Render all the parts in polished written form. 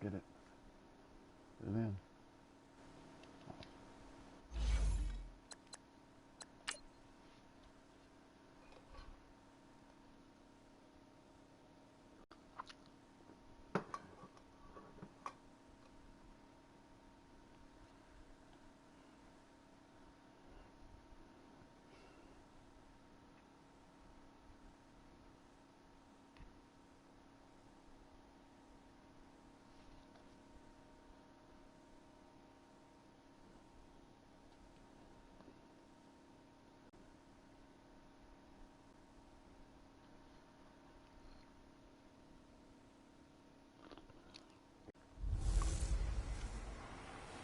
Get it. Get it in.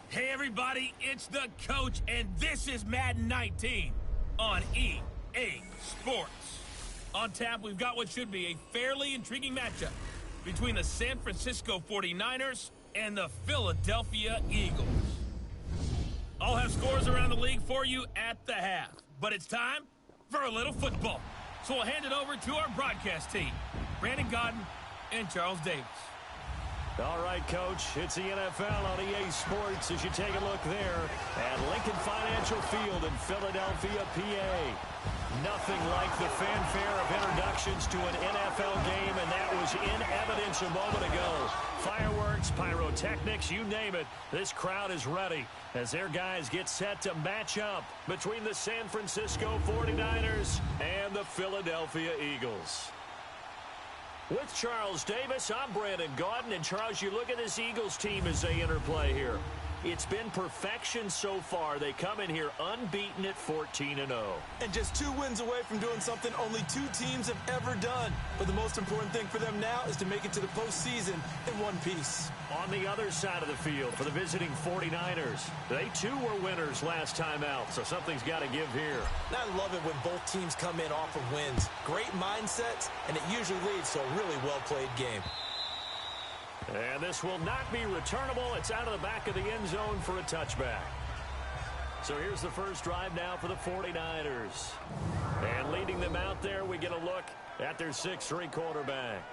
Hey everybody, it's the coach, and this is Madden 19 on EA Sports. On tap, we've got what should be a fairly intriguing matchup between the San Francisco 49ers and the Philadelphia Eagles. I'll have scores around the league for you at the half, but it's time for a little football. So we'll hand it over to our broadcast team, Brandon Gaudin and Charles Davis. All right, Coach, it's the NFL on EA Sports as you take a look there at Lincoln Financial Field in Philadelphia, PA. Nothing like the fanfare of introductions to an NFL game, and that was in evidence a moment ago. Fireworks, pyrotechnics, you name it, this crowd is ready as their guys get set to match up between the San Francisco 49ers and the Philadelphia Eagles. With Charles Davis, I'm Brandon Gaudin. And, Charles, you look at this Eagles team as they interplay here. It's been perfection so far. They come in here unbeaten at 14-0. And just 2 wins away from doing something only 2 teams have ever done. But the most important thing for them now is to make it to the postseason in one piece. On the other side of the field for the visiting 49ers, they too were winners last time out, so something's got to give here. And I love it when both teams come in off of wins. Great mindsets, and it usually leads to a really well-played game. And this will not be returnable. It's out of the back of the end zone for a touchback. So here's the first drive now for the 49ers. And leading them out there, we get a look at their 6'3" quarterback.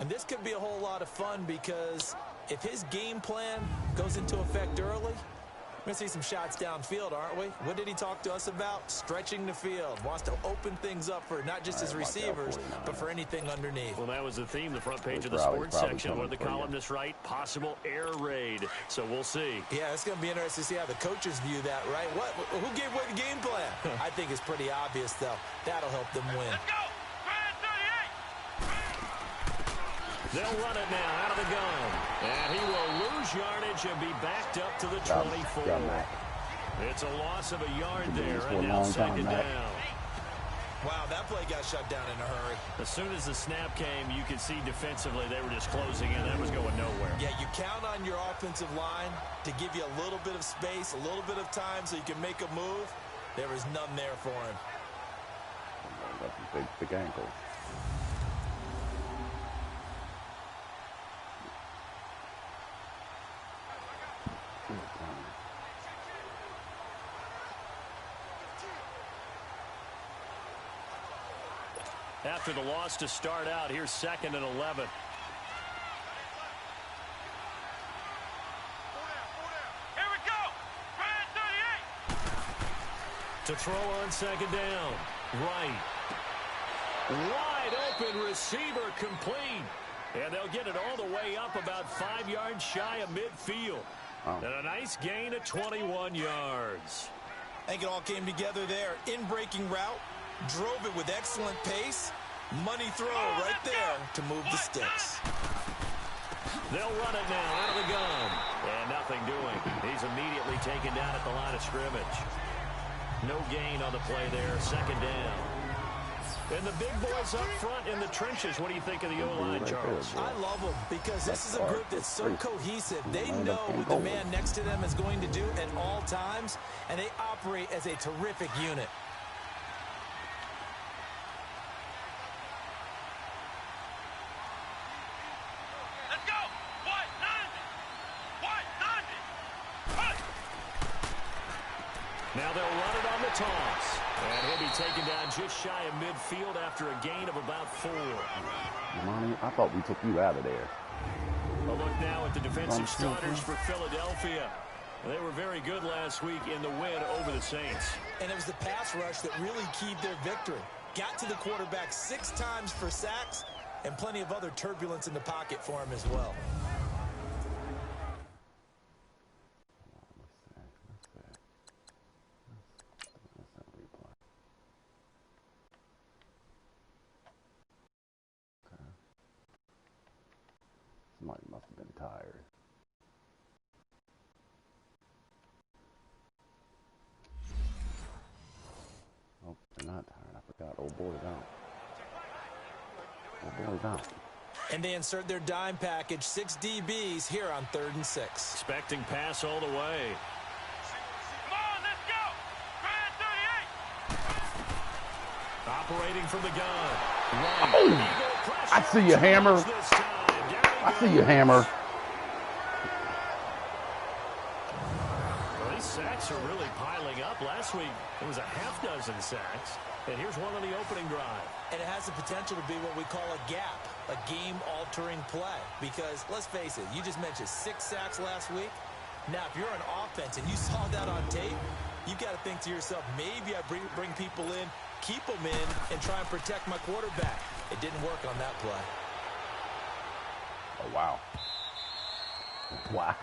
And this could be a whole lot of fun because if his game plan goes into effect early, we're going to see some shots downfield, aren't we? What did he talk to us about? Stretching the field. Wants to open things up for not just his receivers, but for anything underneath. Well, that was the theme, the front page of the sports section. What did the columnists write? Possible air raid. So we'll see. Yeah, it's going to be interesting to see how the coaches view that, right? Who gave away the game plan? I think it's pretty obvious, though. That'll help them win. Let's go! They'll run it now out of the gun. And he will lose yardage and be backed up to the 24. It's a loss of a yard there, and now second down. Wow, that play got shut down in a hurry. As soon as the snap came, you could see defensively they were just closing in. That was going nowhere. Yeah, you count on your offensive line to give you a little bit of space, a little bit of time so you can make a move. There was none there for him. That's a big ankle. After the loss to start out, here's 2nd and 11. Here we go! To throw on 2nd down. Right. Wide open receiver complete. And they'll get it all the way up about 5 yards shy of midfield. Wow. And a nice gain of 21 yards. I think it all came together there. In-breaking route, drove it with excellent pace. Money throw right there to move the sticks. They'll run it now out of the gun. And nothing doing. He's immediately taken down at the line of scrimmage. No gain on the play there. 2nd down. And the big boys up front in the trenches. What do you think of the O-line, Charles? I love them because this is a group that's so cohesive. They know what the man next to them is going to do at all times, and they operate as a terrific unit. Let's go! What? 90! Now they'll run it on the toss. And he'll be taken down just shy of midfield after a gain of about 4. Money, I thought we took you out of there. A look now at the defensive starters for Philadelphia. They were very good last week in the win over the Saints. And it was the pass rush that really keyed their victory. Got to the quarterback 6 times for sacks and plenty of other turbulence in the pocket for him as well. Somebody must have been tired. Oh, they're not tired. I forgot. Old boy's out. Old boy's out. And they insert their dime package, 6 DBs here on 3rd and 6. Expecting pass all the way. Come on, let's go! Try at 38! Operating from the gun. Oh! I see you, Hammer. I see you, Hammer. Well, these sacks are really piling up. Last week, it was a half dozen sacks. And here's one on the opening drive. And it has the potential to be what we call a gap, a game-altering play. Because, let's face it, you just mentioned 6 sacks last week. Now, if you're an offense and you saw that on tape, you've got to think to yourself, maybe I bring people in, keep them in, and try and protect my quarterback. It didn't work on that play. Oh, wow. Wow.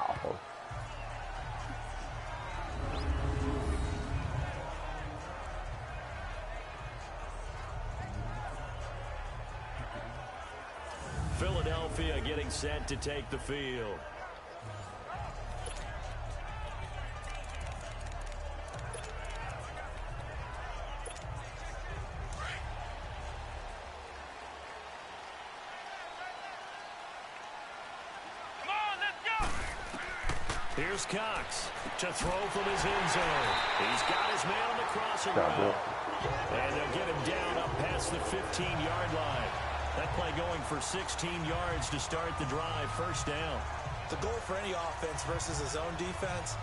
Philadelphia getting set to take the field. Here's Cox to throw from his end zone. He's got his man on the crossing route. And they'll get him down up past the 15-yard line. That play going for 16 yards to start the drive, first down. The goal for any offense versus his own defense,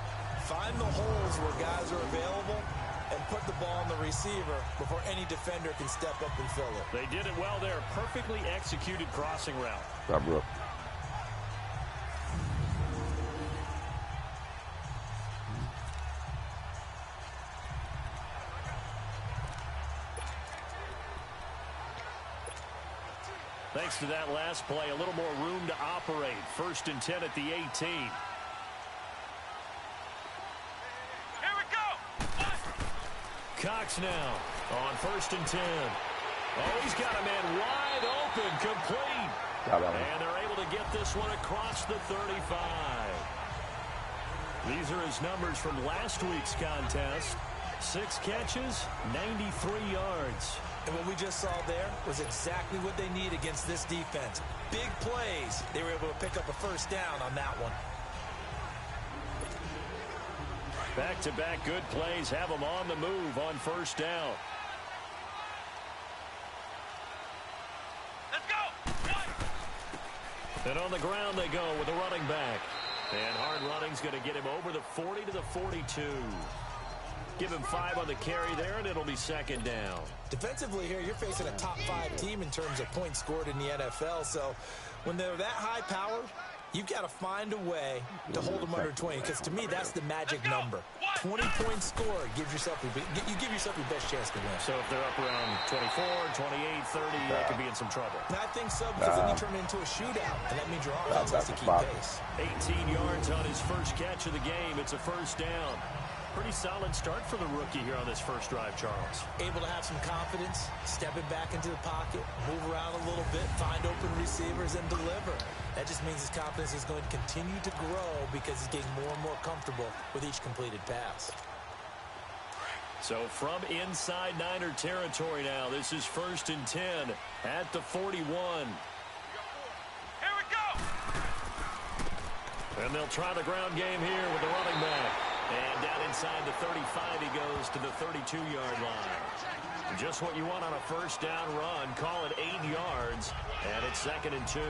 find the holes where guys are available and put the ball on the receiver before any defender can step up and fill it. They did it well there. Perfectly executed crossing route. Stop, Brooke. Thanks to that last play, a little more room to operate. 1st and 10 at the 18. Here we go! Cox now on 1st and 10. Oh, he's got a man wide open, complete. And they're able to get this one across the 35. These are his numbers from last week's contest. 6 catches, 93 yards. And what we just saw there was exactly what they need against this defense. Big plays. They were able to pick up a first down on that one. Back-to-back good plays have them on the move on first down. Let's go! And on the ground they go with the running back. And hard running's going to get him over the 40 to the 42. Give him 5 on the carry there, and it'll be 2nd down. Defensively here, you're facing a top 5 team in terms of points scored in the NFL. So when they're that high-powered, you've got to find a way to hold them under 20. Because to me, that's the magic number. 20 points scored gives yourself you give yourself your best chance to win. So if they're up around 24, 28, 30, they could be in some trouble. And I think so, because then you turn it into a shootout, and that means your offense has to keep pace. 18 yards on his first catch of the game. It's a first down. Pretty solid start for the rookie here on this first drive, Charles. Able to have some confidence, stepping back into the pocket, move around a little bit, find open receivers, and deliver. That just means his confidence is going to continue to grow because he's getting more and more comfortable with each completed pass. So from inside Niner territory now, this is 1st and 10 at the 41. Here we go! And they'll try the ground game here with the running back. And down inside the 35, he goes to the 32-yard line. Just what you want on a first down run. Call it 8 yards, and it's 2nd and 2.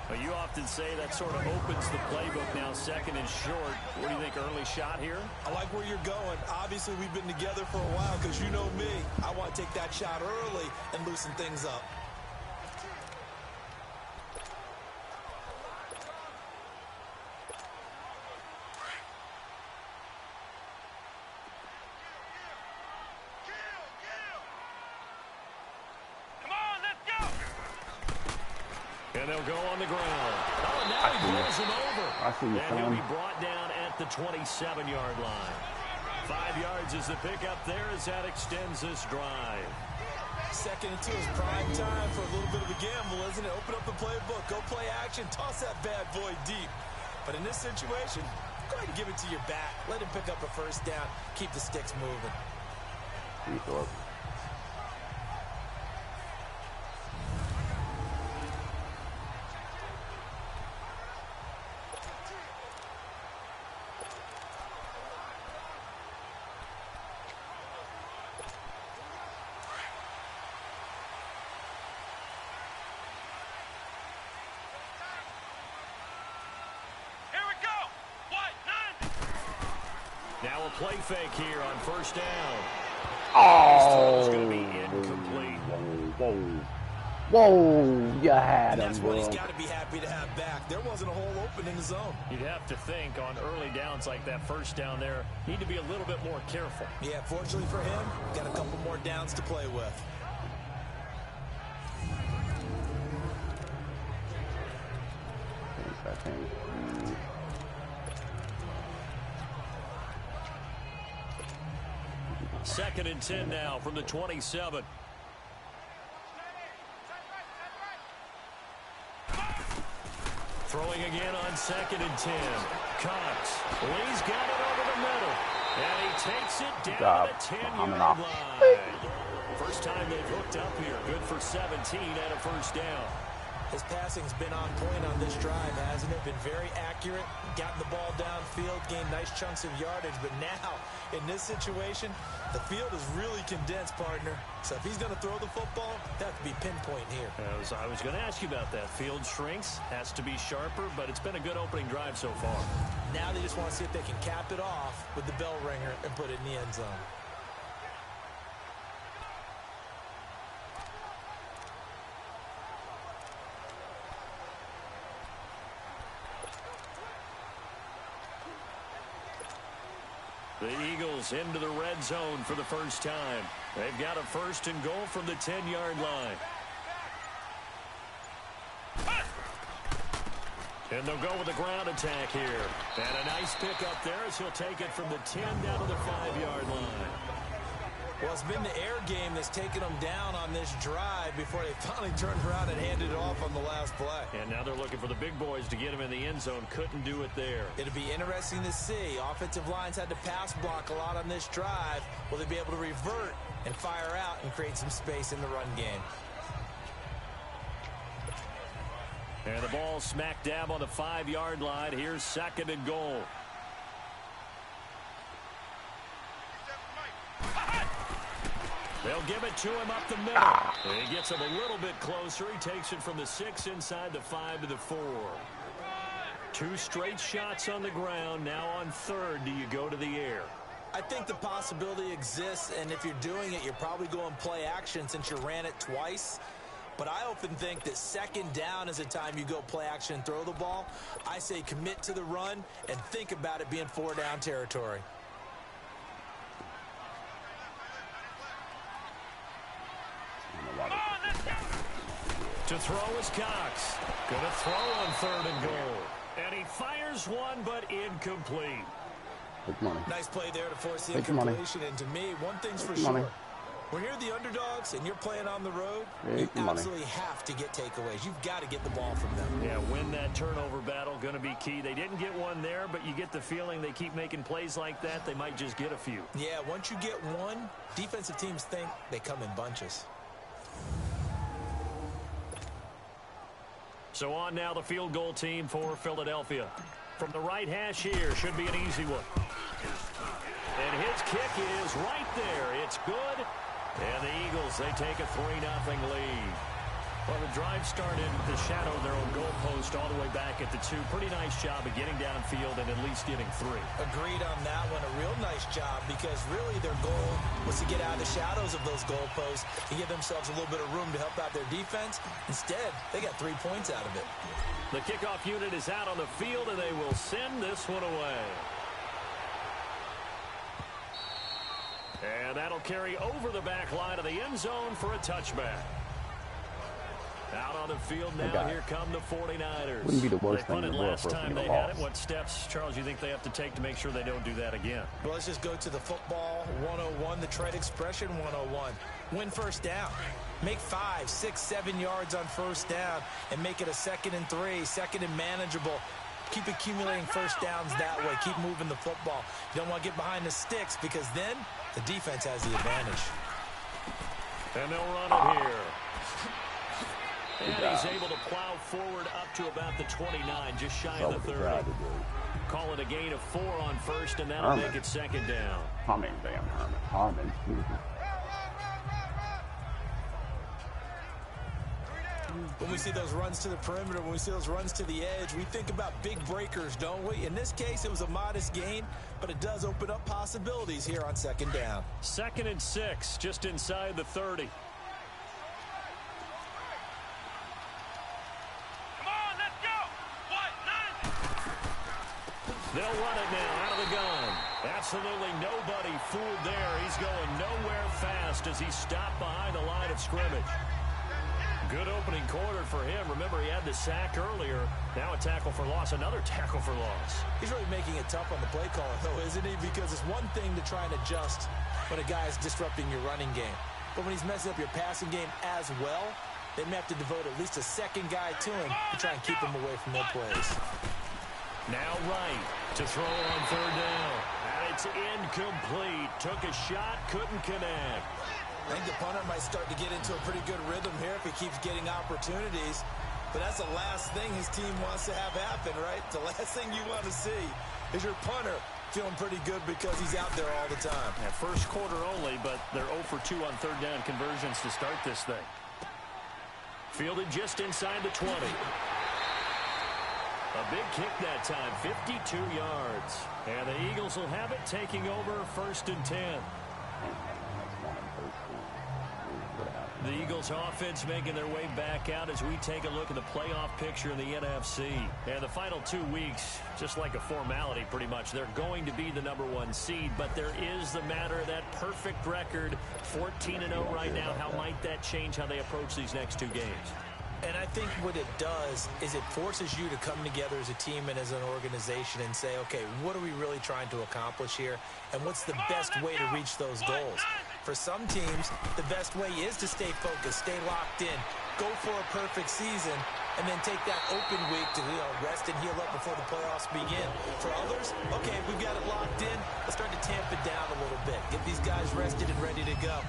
Well, you often say that sort of opens the playbook now, 2nd and short. What do you think, early shot here? I like where you're going. Obviously, we've been together for a while because you know me. I want to take that shot early and loosen things up. And they'll go on the ground. Oh, and now he pulls him over. I see you, and he'll be brought down at the 27-yard line. 5 yards is the pickup there as that extends this drive. 2nd and 2 is prime time for a little bit of a gamble, isn't it? Open up the playbook, go play action, toss that bad boy deep. But in this situation, go ahead and give it to your back. Let him pick up a first down. Keep the sticks moving. Now a play fake here on first down. Oh, It's going to be incomplete. Whoa, you had And him, that's what he's bro. got to be happy to have back. There wasn't a hole open in the zone. You'd have to think on early downs like that first down there, need to be a little bit more careful. Yeah, fortunately for him, got a couple more downs to play with. Second and 10 now from the 27. Throwing again on 2nd and 10. Cox. Lee's got it over the middle. And he takes it down to the 10-yard line. First time they've hooked up here. Good for 17 and a first down. His passing's been on point on this drive, hasn't it? Been very accurate, gotten the ball downfield, gained nice chunks of yardage. But now, in this situation, the field is really condensed, partner. So if he's going to throw the football, that would be pinpoint here. I was going to ask you about that. Field shrinks, has to be sharper, but it's been a good opening drive so far. Now they just want to see if they can cap it off with the bell ringer and put it in the end zone. The Eagles into the red zone for the first time. They've got a first and goal from the 10-yard line. And they'll go with the ground attack here. And a nice pickup there as he'll take it from the 10 down to the 5-yard line. Well, it's been the air game that's taken them down on this drive before they finally turned around and handed it off on the last play. And now they're looking for the big boys to get him in the end zone. Couldn't do it there. It'll be interesting to see. Offensive lines had to pass block a lot on this drive. Will they be able to revert and fire out and create some space in the run game? And the ball smack dab on the 5-yard line. Here's 2nd and goal. They'll give it to him up the middle. He gets him a little bit closer. He takes it from the 6 inside the 5 to the 4. 2 straight shots on the ground. Now on 3rd, do you go to the air? I think the possibility exists, and if you're doing it, you're probably going play action since you ran it twice. But I often think that 2nd down is a time you go play action and throw the ball. I say commit to the run and think about it being 4-down territory. To throw is Cox. Gonna throw on 3rd and goal. And he fires one, but incomplete. Take money. Nice play there to force the Take money. incompletion. And to me, one thing's for Take money. sure. When you're the underdogs and you're playing on the road, Take you money. absolutely have to get takeaways. You've got to get the ball from them. Yeah, win that turnover battle, going to be key. They didn't get one there, but you get the feeling they keep making plays like that, they might just get a few. Yeah, once you get one, defensive teams think they come in bunches. So on now the field goal team for Philadelphia. From the right hash here, should be an easy one. And his kick is right there. It's good. And the Eagles, they take a 3-0 lead. Well, the drive started the shadow of their own goalpost all the way back at the 2. Pretty nice job of getting downfield and at least getting 3. Agreed on that one. A real nice job because really their goal was to get out of the shadows of those goalposts and give themselves a little bit of room to help out their defense. Instead, they got 3 points out of it. The kickoff unit is out on the field, and they will send this one away. And that'll carry over the back line of the end zone for a touchback. Out on the field now, here come the 49ers. Wouldn't be the worst they thing in punted the world last for us to time get a they had it. loss. What steps, Charles, you think they have to take to make sure they don't do that again? Well, let's just go to the football 101, the trade expression 101. Win first down. Make 5, 6, 7 yards on first down and make it a 2nd and 3, 2nd and manageable. Keep accumulating first downs that way. Keep moving the football. You don't want to get behind the sticks because then the defense has the advantage. And they'll run it here. And he's able to plow forward up to about the 29, just shy of the 30. Call it a gain of 4 on first, and that'll make it 2nd down. Harmon. When we see those runs to the perimeter, when we see those runs to the edge, we think about big breakers, don't we? In this case, it was a modest gain, but it does open up possibilities here on 2nd down. 2nd and 6, just inside the 30. They'll run it now out of the gun. Absolutely nobody fooled there. He's going nowhere fast as he's stopped behind the line of scrimmage. Good opening quarter for him. Remember, he had the sack earlier. Now a tackle for loss, another tackle for loss. He's really making it tough on the play caller, though, isn't he? Because it's one thing to try and adjust when a guy is disrupting your running game. But when he's messing up your passing game as well, they may have to devote at least a second guy to him to try and keep him away from their plays. Now right to throw on 3rd down. And it's incomplete. Took a shot, couldn't connect. I think the punter might start to get into a pretty good rhythm here if he keeps getting opportunities. But that's the last thing his team wants to have happen, right? The last thing you want to see is your punter feeling pretty good because he's out there all the time. Yeah, first quarter only, but they're 0 for 2 on 3rd down conversions to start this thing. Fielded just inside the 20. A big kick that time, 52 yards. And the Eagles will have it, taking over 1st and 10. The Eagles offense making their way back out as we take a look at the playoff picture in the NFC. And the final 2 weeks, just like a formality pretty much, they're going to be the #1 seed, but there is the matter of that perfect record, 14-0 right now. How might that change how they approach these next 2 games? And I think what it does is it forces you to come together as a team and as an organization and say, okay, what are we really trying to accomplish here? And what's the best way to reach those goals? For some teams, the best way is to stay focused, stay locked in, go for a perfect season, and then take that open week to rest and heal up before the playoffs begin. For others, okay, we've got it locked in. Let's start to tamp it down a little bit. Get these guys rested and ready to go.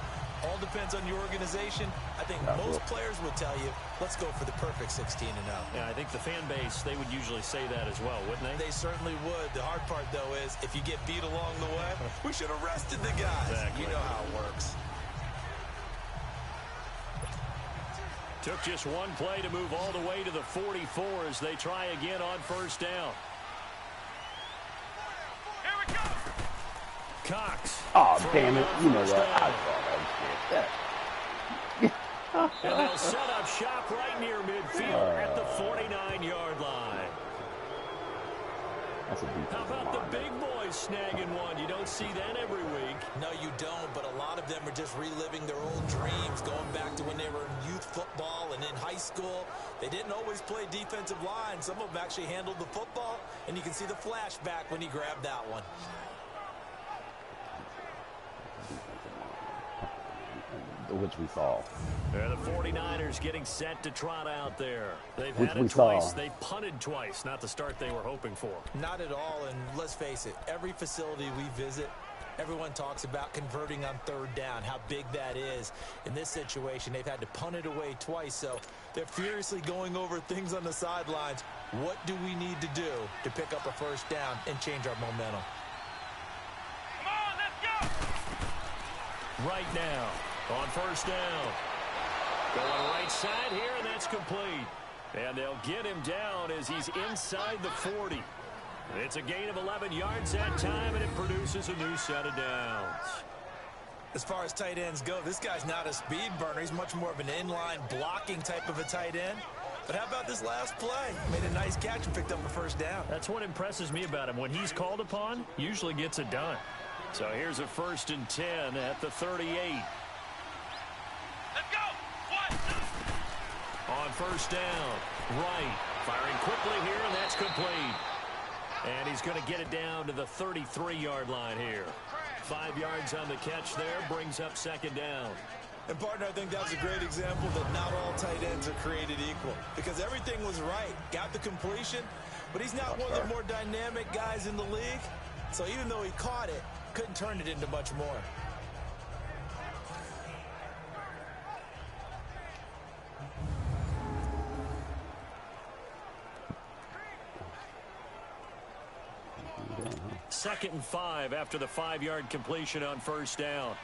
All depends on your organization. I think most players would tell you, let's go for the perfect 16-0. Yeah, I think the fan base, they would usually say that as well, wouldn't they? They certainly would. The hard part, though, is if you get beat along the way, we should have rested the guys. Exactly. You know how it works. Took just one play to move all the way to the 44 as they try again on 1st down. Here we go. Cox. Oh, damn it. You know what? I thought that was And they'll set up shop right near midfield at the 49-yard line. That's a How about the big boys snagging one? You don't see that every week. No, you don't, but a lot of them are just reliving their own dreams, going back to when they were in youth football and in high school. They didn't always play defensive line. Some of them actually handled the football, and you can see the flashback when he grabbed that one. which we saw. The 49ers getting set to trot out there. They've Which had we it twice. saw. They punted twice. Not the start they were hoping for. Not at all, and let's face it, every facility we visit, everyone talks about converting on third down, how big that is. In this situation, they've had to punt it away twice, so they're furiously going over things on the sidelines. What do we need to do to pick up a first down and change our momentum? Come on, let's go! Right now, on first down. Going right side here, and that's complete. And they'll get him down as he's inside the 40. It's a gain of 11 yards that time, and it produces a new set of downs. As far as tight ends go, this guy's not a speed burner. He's much more of an inline blocking type of a tight end. But how about this last play? Made a nice catch and picked up a first down. That's what impresses me about him. When he's called upon, usually gets it done. So here's a 1st and 10 at the 38. Let's go! What? On first down. Right. Firing quickly here, and that's complete. And he's going to get it down to the 33-yard line here. 5 yards on the catch there, brings up second down. And, partner, I think that was a great example that not all tight ends are created equal. Because everything was right. Got the completion, but he's not one of the more dynamic guys in the league. So even though he caught it, couldn't turn it into much more. Second and 5 after the 5-yard completion on first down.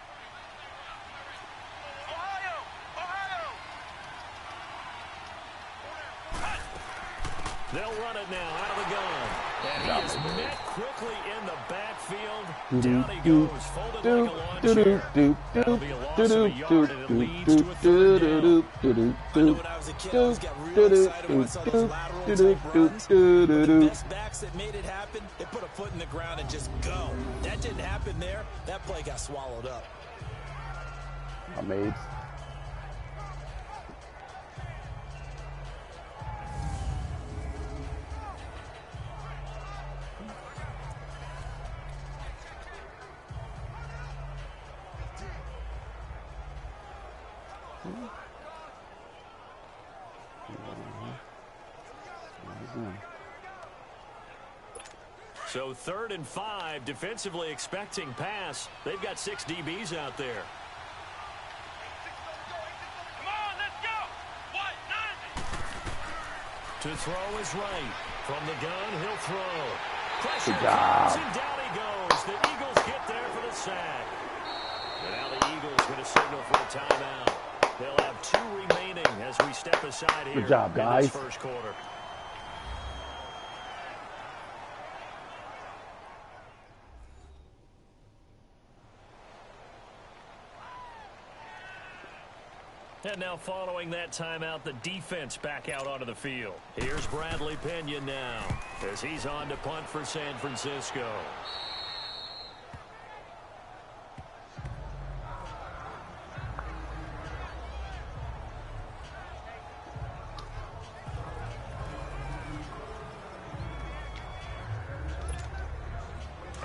They'll run it now out of the gun. And he is met quickly in the backfield. Down he goes, folded like a lawn chair. That'll be a loss of a yard, and it leads to a third down. I know when I was a kid, I always got real excited when I saw those lateral-type runs. The best backs that made it happen, they put a foot in the ground and just go. That didn't happen there. That play got swallowed up. Amazing. So 3rd and 5, defensively expecting pass. They've got 6 DBs out there. Come on, let's go. 1-9. To throw is right. From the gun, he'll throw. Pressure Good job. comes, and down he goes. The Eagles get there for the sack. And now the Eagles going to signal for a timeout. They'll have 2 remaining as we step aside here. Good job, guys. In this first quarter. And now following that timeout, the defense back out onto the field. Here's Bradley Pena now as he's on to punt for San Francisco.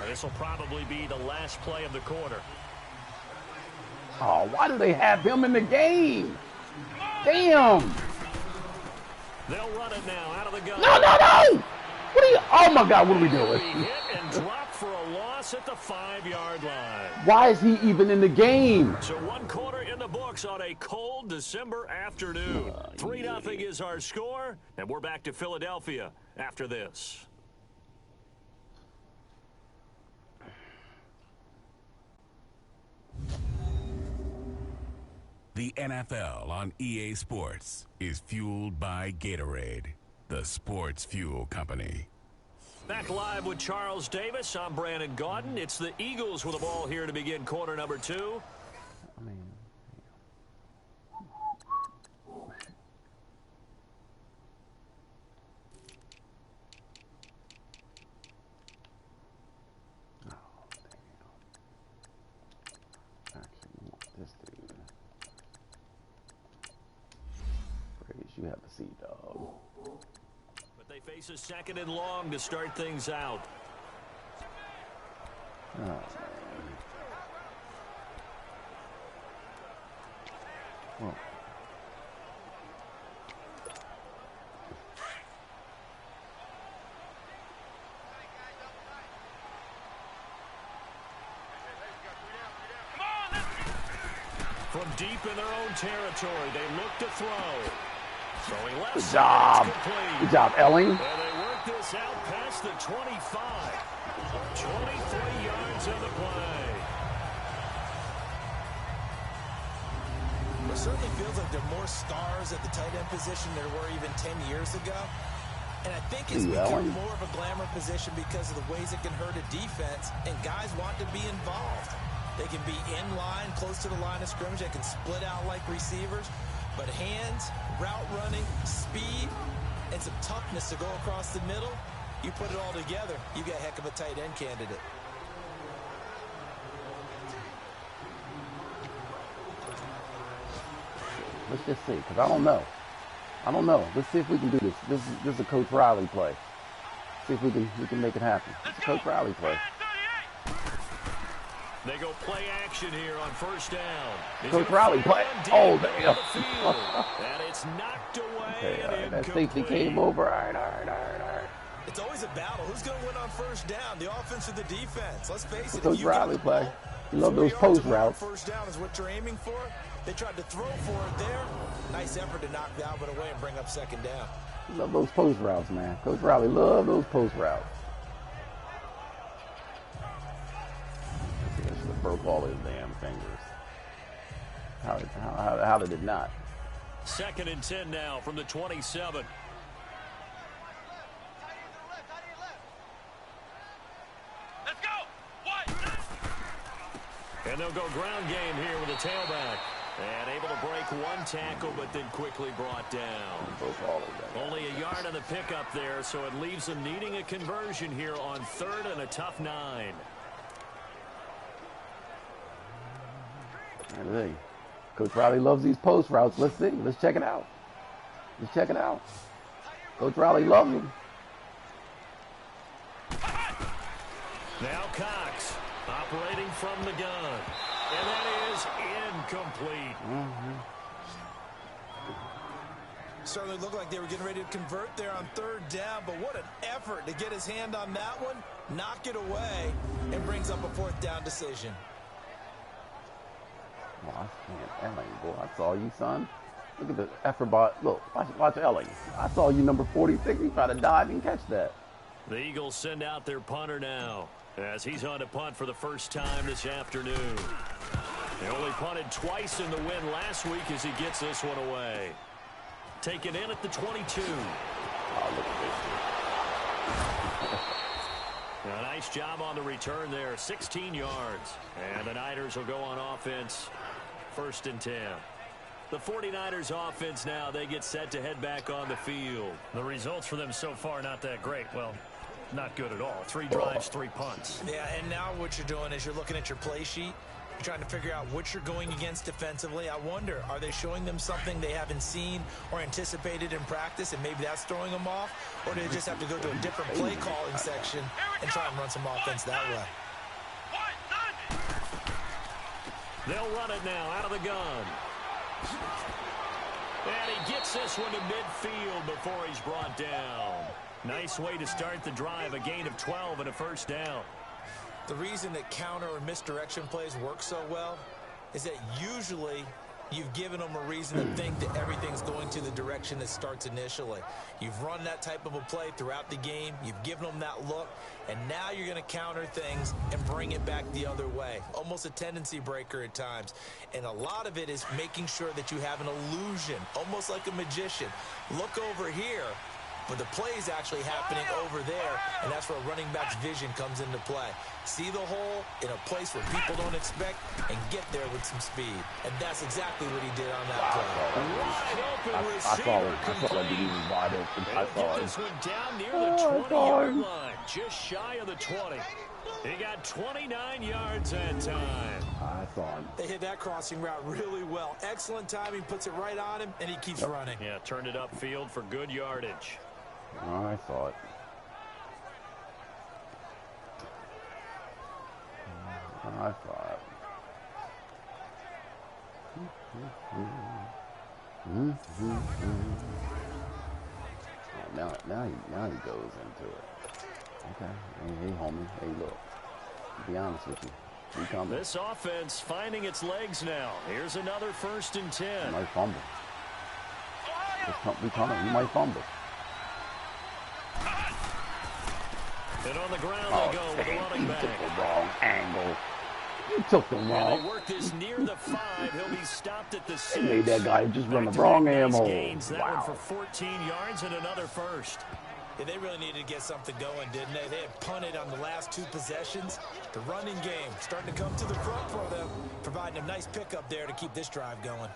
This will probably be the last play of the quarter. Oh, why do they have him in the game? Damn. They'll run it now out of the gun. No, no, no. What are you? Oh, my God, what are we doing? Hit and drop for a loss at the 5-yard line. Why is he even in the game? So 1 quarter in the books on a cold December afternoon. 3-0 is our score, and we're back to Philadelphia after this. The NFL on EA Sports is fueled by Gatorade, the sports fuel company. Back live with Charles Davis. I'm Brandon Gaudin. It's the Eagles with the ball here to begin quarter number 2. You have a seat, dog. But they face a 2nd and long to start things out. Oh, man. Oh. From deep in their own territory, they look to throw. Throwing left. Good job. Good job, Elling. And they work this out past the 25. 23 yards of the play. It certainly feels like there are more stars at the tight end position than there were even 10 years ago. And I think it's become more of a glamour position because of the ways it can hurt a defense, and guys want to be involved. They can be in line, close to the line of scrimmage. They can split out like receivers. But hands, route running, speed, and some toughness to go across the middle, you put it all together, you got a heck of a tight end candidate. Let's just see, because I don't know. I don't know. Let's see if we can do this. This is a Coach Riley play. See if we can make it happen. It's a Coach Riley play. They go play action here on first down. Coach Riley play. Oh, damn. And it's knocked away. Okay, all right. And That safety came over. All right. It's always a battle. Who's going to win on first down? The offense or the defense? Let's face it. Coach Riley play. You love those post routes. First down is what you're aiming for. They tried to throw for it there. Nice effort to knock Dalvin away and bring up second down. You love those post routes, man. Coach Riley love those post routes. This broke all his damn fingers. How did it not? 2nd and 10 now from the 27. Let's go. What? And they'll go ground game here with a tailback. And able to break one tackle, but then quickly brought down. Only a yard on the pickup there, so it leaves them needing a conversion here on 3rd and a tough 9. Hey, Coach Riley loves these post routes. Let's see. Let's check it out. Coach Riley loves them. Now Cox operating from the gun. And that is incomplete. Certainly looked like they were getting ready to convert there on 3rd down, but what an effort to get his hand on that one, knock it away, and brings up a 4th down decision. Well, Elling, boy, I saw you, son. Look at the effort by, look, watch Elling. I saw you, number 46. He tried to dive and catch that. The Eagles send out their punter now, as he's on to punt for the first time this afternoon. He only punted twice in the win last week as he gets this one away. Taken in at the 22. Oh, look at A nice job on the return there, 16 yards. And the Niners will go on offense, 1st and 10. The 49ers offense now, they get set to head back on the field. The results for them so far not that great. Well, not good at all. 3 drives, 3 punts. Yeah, and now what you're doing is you're looking at your play sheet. You're trying to figure out what you're going against defensively. I wonder, are they showing them something they haven't seen or anticipated in practice, and maybe that's throwing them off? Or do they just have to go to a different play calling section and try and run some offense that way? They'll run it now out of the gun. And he gets this one to midfield before he's brought down. Nice way to start the drive, a gain of 12 and a 1st down. The reason that counter or misdirection plays work so well is that usually you've given them a reason to think that everything's going to the direction it starts initially. You've run that type of a play throughout the game. You've given them that look, and now you're going to counter things and bring it back the other way. Almost a tendency breaker at times. And a lot of it is making sure that you have an illusion, almost like a magician. Look over here. But the play is actually happening over there, and that's where running back's vision comes into play. See the hole in a place where people don't expect and get there with some speed. And that's exactly what he did on that play. Wide open I saw it. I saw that dude was wide open. I saw it. This one down near the 20-yard line, just shy of the 20. He got 29 yards that time. I saw him. They hit that crossing route really well. Excellent timing, puts it right on him, and he keeps running. Yeah, turned it upfield for good yardage. Oh, I saw it. I saw it. Oh, now he goes into it. Okay. Hey, homie. Hey, look. To be honest with you. We coming. This offense finding its legs now. Here's another 1st and 10. He might fumble. We coming. He might fumble. And on the ground they go with the running back. You took the wrong angle. You took the And wrong. they work this near the 5. He'll be stopped at the 6. They made that guy just run the Back to wrong back nice ammo. gains. That one Wow. for 14 yards and another 1st. Yeah, they really needed to get something going, didn't they? They had punted on the last 2 possessions. The running game starting to come to the front for them, providing a nice pickup there to keep this drive going.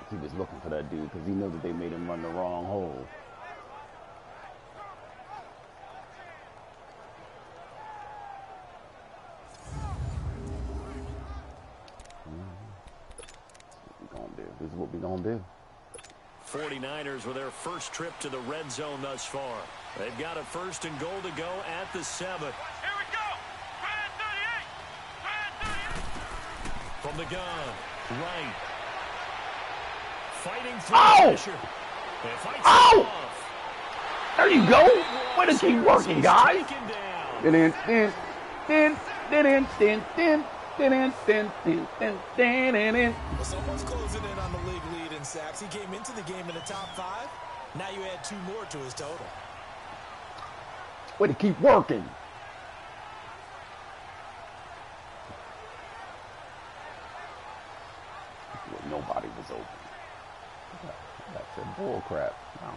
He was looking for that dude because he knew that they made him run the wrong hole. This is what we gonna do. 49ers with their first trip to the red zone thus far. They've got a 1st and goal to go at the 7. Here we go. Brad 38. From the gun, right. Fighting through pressure. Ow! There you go. Way to keep working, guys. Well, someone's closing in on the league lead in sacks. He came into the game in the top 5. Now you add 2 more to his total. Way to keep working. Well, nobody was open. That's a bull crap. No.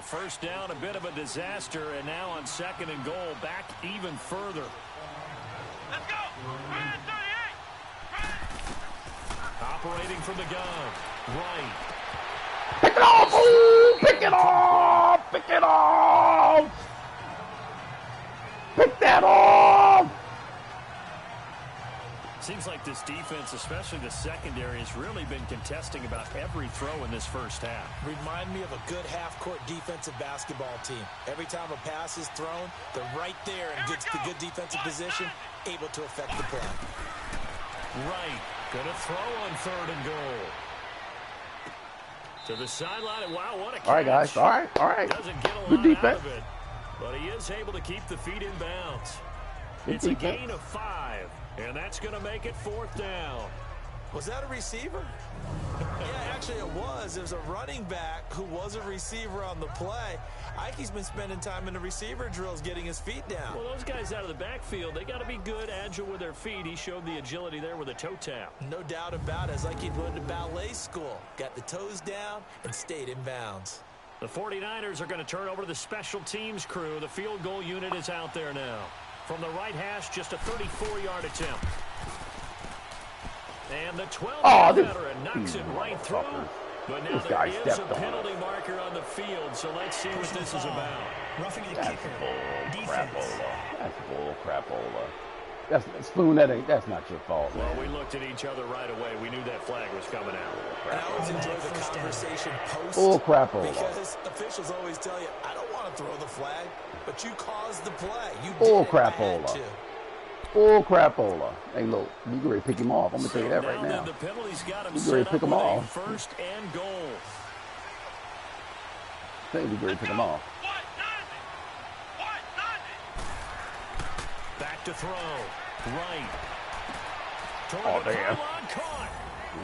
First down, a bit of a disaster, and now on 2nd and goal, back even further. Let's go. Brad 38. Operating from the gun, right. Pick it off! Ooh, pick it off! Pick it off! Pick that off! Seems like this defense, especially the secondary, has really been contesting about every throw in this first half. Remind me of a good half-court defensive basketball team. Every time a pass is thrown, they're right there and gets the good defensive position, able to affect the play. Right. Gonna throw on 3rd and goal. To the sideline. Wow, what a catch. All right, guys. All right. Doesn't get a Good lot defense. out of it, but he is able to keep the feet in bounds. Good It's defense. a gain of 5, and that's going to make it 4th down. Was that a receiver? Yeah, actually it was. There's a running back who was a receiver on the play. Ike's been spending time in the receiver drills getting his feet down. Well, those guys out of the backfield, they got to be good, agile with their feet. He showed the agility there with a toe tap. No doubt about it. It's like he'd went to ballet school. Got the toes down and stayed in bounds. The 49ers are going to turn over to the special teams crew. The field goal unit is out there now. From the right hash, just a 34-yard attempt. And the 12-year veteran knocks it right through. But now there is a penalty marker on the field, so let's see what this is about. That's bull crapola. That's bull crapola. That's Spoon. That's not your fault, man. Well, we looked at each other right away. We knew that flag was coming out. And I always enjoy the conversation post. Bull crapola. Because officials always tell you, I don't want to throw the flag, but you caused the play. You Bull did crapola. Bull crapola. Hey, look, you can ready to pick him off. I'm going to tell you that right now. The penalty's got him You ready to pick him set up off? with a 1st and goal. I think we ready to pick him off. Back to throw. Right. Oh, damn. Caught.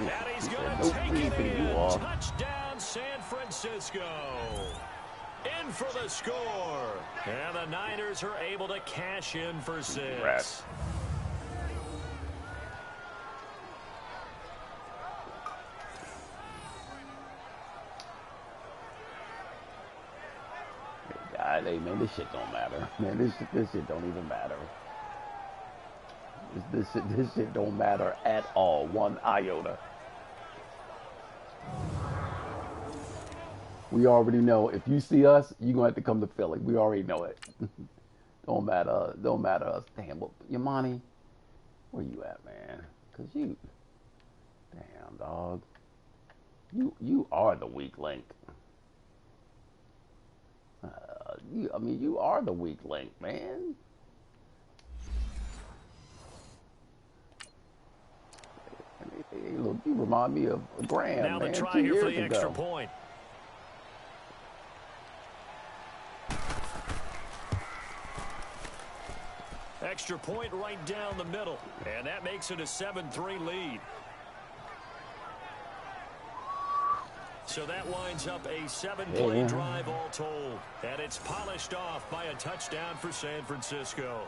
And he's He going said, to nope, take we it ain't picking in. you off. Touchdown, San Francisco. In for the score. And the Niners are able to cash in for 6. Rats. God, hey, man, this shit don't matter. Man, this shit don't even matter. This shit don't matter at all. One iota. We already know if you see us, you're gonna have to come to Philly. We already know it. Don't matter us. Damn, well, Yamani, where you at, man? Cause you, damn dog, you are the weak link. You are the weak link, man. Hey, look, you remind me of Graham, Now man. the try 2 here for years the extra ago. point. Extra point right down the middle. And that makes it a 7-3 lead. So that winds up a 7-play drive all told. And it's polished off by a touchdown for San Francisco.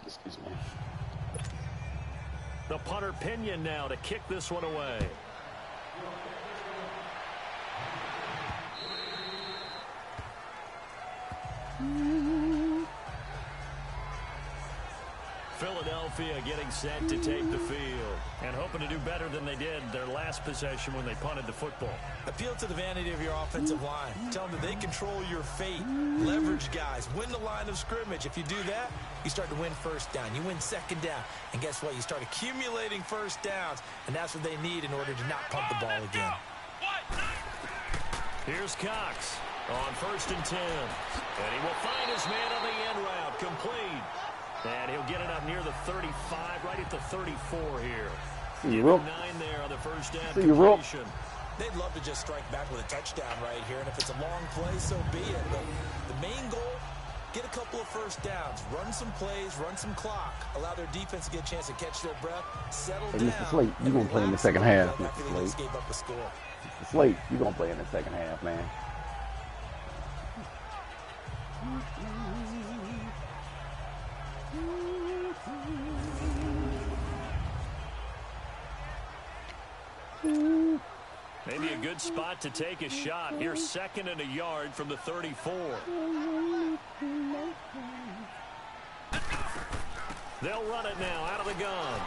Excuse me. The punter Pinion now to kick this one away. Philadelphia getting set to take the field. And hoping to do better than they did their last possession when they punted the football. Appeal to the vanity of your offensive line. Tell them that they control your fate. Leverage guys. Win the line of scrimmage. If you do that, you start to win first down. You win second down. And guess what? You start accumulating first downs. And that's what they need in order to not punt the ball again. Here's Cox on 1st and 10. And he will find his man on the end route. Complete. And he'll get it up near the 35, right at the 34 here. See you, Rook. 9 there on the first down See you, Rook. completion. They'd love to just strike back with a touchdown right here. And if it's a long play, so be it. But the main goal, get a couple of first downs. Run some plays, run some clock. Allow their defense to get a chance to catch their breath. Settle Hey, down. Mr. Slate, you're going to play in the second half, After Mr. they Slate. escape up a score. Mr. Slate, you're going to play in the second half, man. Maybe a good spot to take a shot. Here's 2nd and a yard from the 34. They'll run it now out of the gun.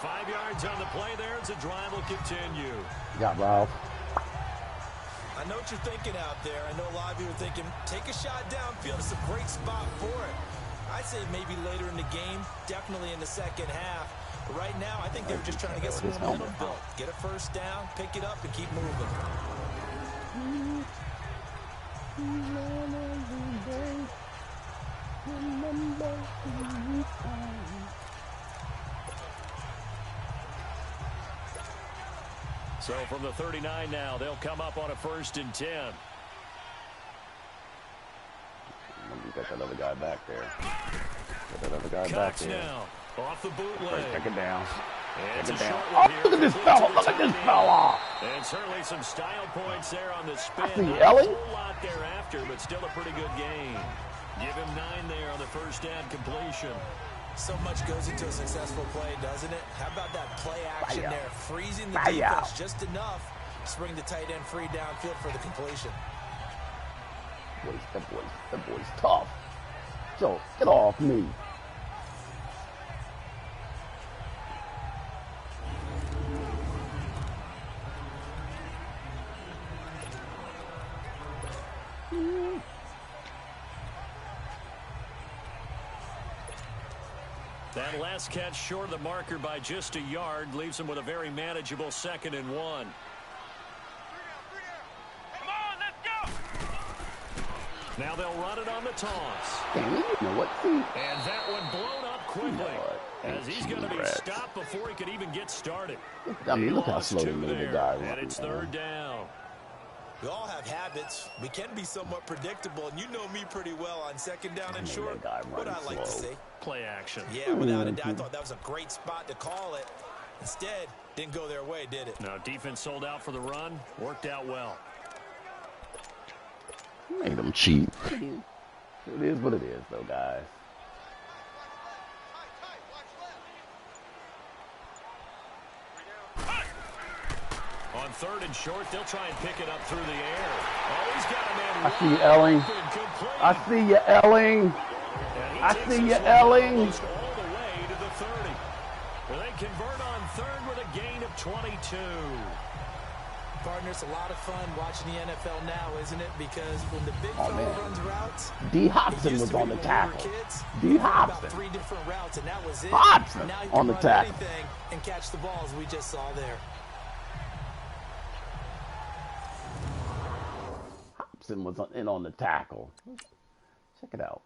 5 yards on the play there as the drive will continue. Got Ralph. I know what you're thinking out there. I know a lot of you are thinking, take a shot downfield. It's a great spot for it. I'd say maybe later in the game, definitely in the second half. But right now, I think they were just trying to get some momentum built. Get a first down, pick it up, and keep moving. So from the 39 now, they'll come up on a 1st and 10. You got that other guy back there. Got that other guy back Cox there. now off the bootleg. Right, take it down. And it's a Take it down. short Oh, one here. look at this Complete to fella. the Look at this tight end. fella. And certainly some style points there on the spin. see Not Ellie. a whole lot thereafter, but still a pretty good game. Give him 9 there on the first down completion. So much goes into a successful play, doesn't it? How about that play action Fire. there? Freezing the Fire. defense just enough to bring the tight end free downfield for the completion. That boy's tough. Joe, get off me. That last catch short of the marker by just a yard leaves him with a very manageable 2nd and 1. Come on, let's go! Now they'll run it on the toss. Damn, you know what? See, And that one blown up quickly Lord, as he's going to be rats. stopped before he could even get started. I mean, look how Lost slow 2 they made the there, guy and run. it's man. 3rd down. We all have habits. We can be somewhat predictable, and you know me pretty well on second down and made short. that guy What run I like to slow. see. Play action. Yeah, without a doubt. I thought that was a great spot to call it. Instead, didn't go their way, did it? No, defense sold out for the run. Worked out well. Made them cheap. It is what it is, though, guys. On 3rd and short, they'll try and pick it up through the air. Oh, he's got a man I see you, wide Elling. open, complete. I see you, Elling. And he I takes see this you, one Elling. almost all the way to the 30. Well, they convert on 3rd with a gain of 22. Partner, it's a lot of fun watching the NFL now, isn't it? Because when the big fella man. runs routes, D. it Hobson used was to be on the when we were tackle. kids, D. you had Hobson. about 3 different routes, and that was it. Hobson Now you on can the run tackle. anything and catch the ball, as we just saw there. Hobson was in on the tackle. Check it out.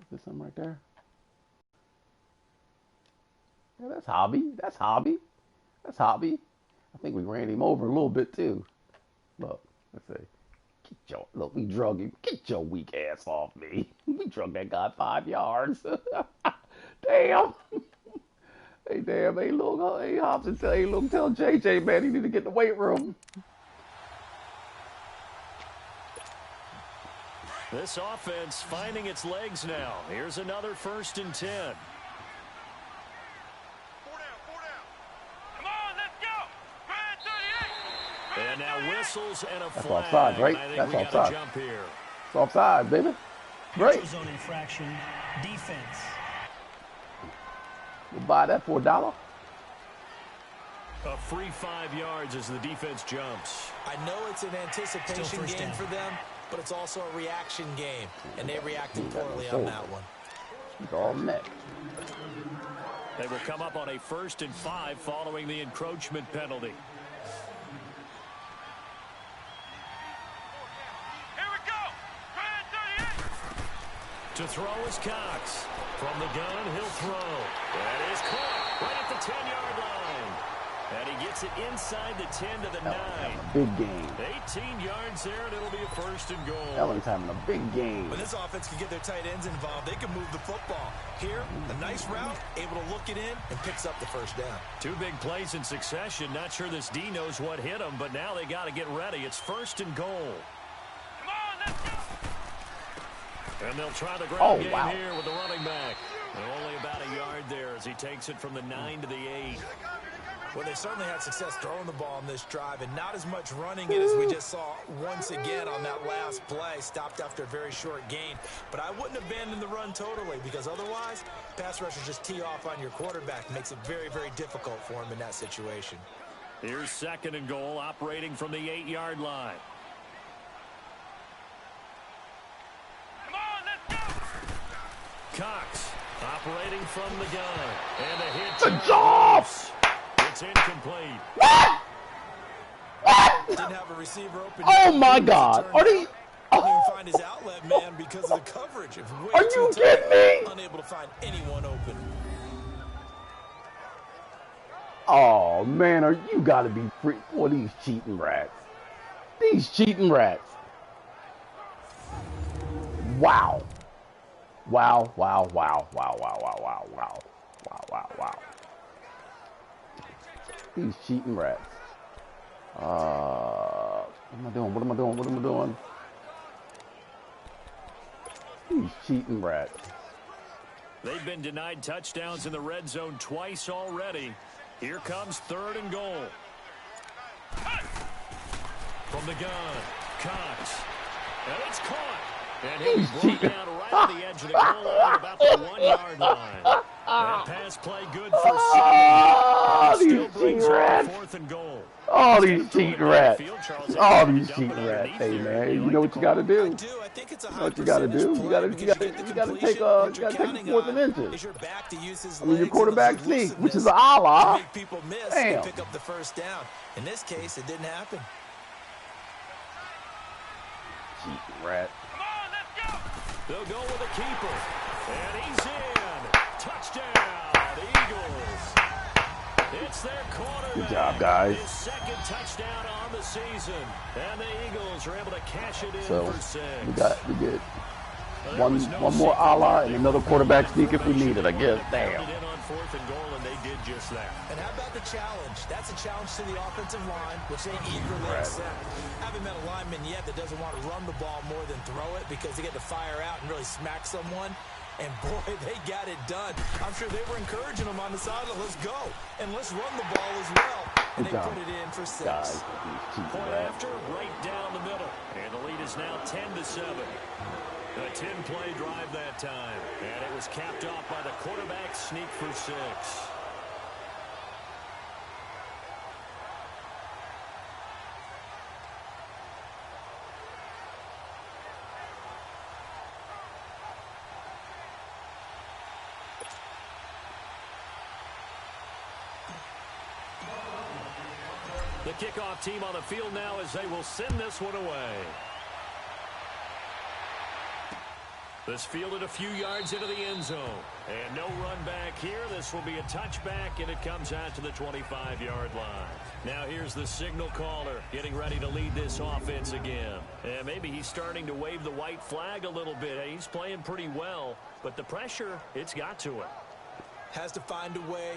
Is this something right there? Yeah, that's Hobby. That's Hobby. That's Hobby. I think we ran him over a little bit too. Look, let's see. Look, we drug him. Get your weak ass off me. We drug that guy 5 yards. Damn. Hey, damn. Hey, look. Hey, Hobson. Tell JJ, man, he need to get in the weight room. This offense finding its legs now. Here's another 1st and 10. Come on, let's go! Grand 38! And And now whistles and a That's flag. offside, right? I think That's we got offside. a jump here. It's offside, baby. Great. Neutral zone infraction, defense. We'll buy that for $1. A free 5 yards as the defense jumps. I know it's an anticipation Still first game down. for them, but it's also a reaction game, and they reacted He got no poorly on shoulder. that one. He's all neck. They will come up on a 1st and 5 following the encroachment penalty. To throw is Cox. From the gun, he'll throw. That is caught right at the 10-yard line. And he gets it inside the 10 to the 9. Having a big game. 18 yards there, and it'll be a 1st and goal. Ellen's having a big game. When this offense can get their tight ends involved, they can move the football. Here, a nice route, able to look it in, and picks up the first down. 2 big plays in succession. Not sure this D knows what hit him, but now they got to get ready. It's 1st and goal. Come on, let's go. And they'll try the ground game wow. here with the running back. And only about a yard there as he takes it from the 9 to the 8. Well, they certainly had success throwing the ball on this drive, and not as much running it as we just saw once again on that last play. Stopped after a very short gain. But I wouldn't abandon the run totally, because otherwise, pass rushers just tee off on your quarterback. Makes it very, very difficult for him in that situation. Here's 2nd and goal, operating from the 8-yard line. Come on, let's go. Cox operating from the gun. And a hit. Good job! It's incomplete. Didn't have a receiver open. Oh my God! Are they? Couldn't even find his outlet man because of the coverage. It was way Are too you tight. kidding me? Unable to find anyone open. Oh man, you gotta be free. Boy, these cheating rats. These cheating rats. Wow. Wow, wow, wow, wow, wow, wow, wow, wow. Wow, wow, wow. These cheating rats. What am I doing? What am I doing? What am I doing? These cheating rats. They've been denied touchdowns in the red zone twice already. Here comes 3rd and goal. From the gun, Cox. And it's caught. And he'll be brought down right at the edge of the goal line, about the 1-yard line. That pass play good for 7. Oh, Still these brings cheating up rats. 4th and goal. All these cheating rats. Charles, All they these dump it cheating rats. underneath Hey there. man, You you like know the what you gotta call? do. I do. I think it's a You know high what you gotta percentage do. play You gotta because take get the take completion. take What you're the counting 4th and on inches. is your back to use his I mean your legs and quarterback his sneak, which is elusiveness an to Allah. make people miss Damn. and pick up the first down. In this case, it didn't happen. Cheating rat. Come on, let's go. They'll go with a keeper. And he's in. Touchdown, Eagles. It's their quarterback. Good job, guys. His 2nd touchdown on the season. And the Eagles are able to cash it in So for 6. we get one more Allah and another quarterback sneak if we need it, I guess. Damn. In on 4th and goal, and they did just that. And how about the challenge? That's a challenge to the offensive line, which they eagerly accept. Haven't met a lineman yet that doesn't want to run the ball more than throw it because they get to fire out and really smack someone. And boy, they got it done. I'm sure they were encouraging them on the sideline. Let's go. And let's run the ball as well. And Good they job, put it in for 6. guys. These cheating Point rats. after, right down the middle. And the lead is now 10-7. A 10-play drive that time. And it was capped off by the quarterback sneak for 6. The kickoff team on the field now as they will send this one away. This fielded a few yards into the end zone. And no run back here. This will be a touchback, and it comes out to the 25-yard line. Now here's the signal caller getting ready to lead this offense again. And maybe he's starting to wave the white flag a little bit. He's playing pretty well, but the pressure, it's got to him. Has to find a way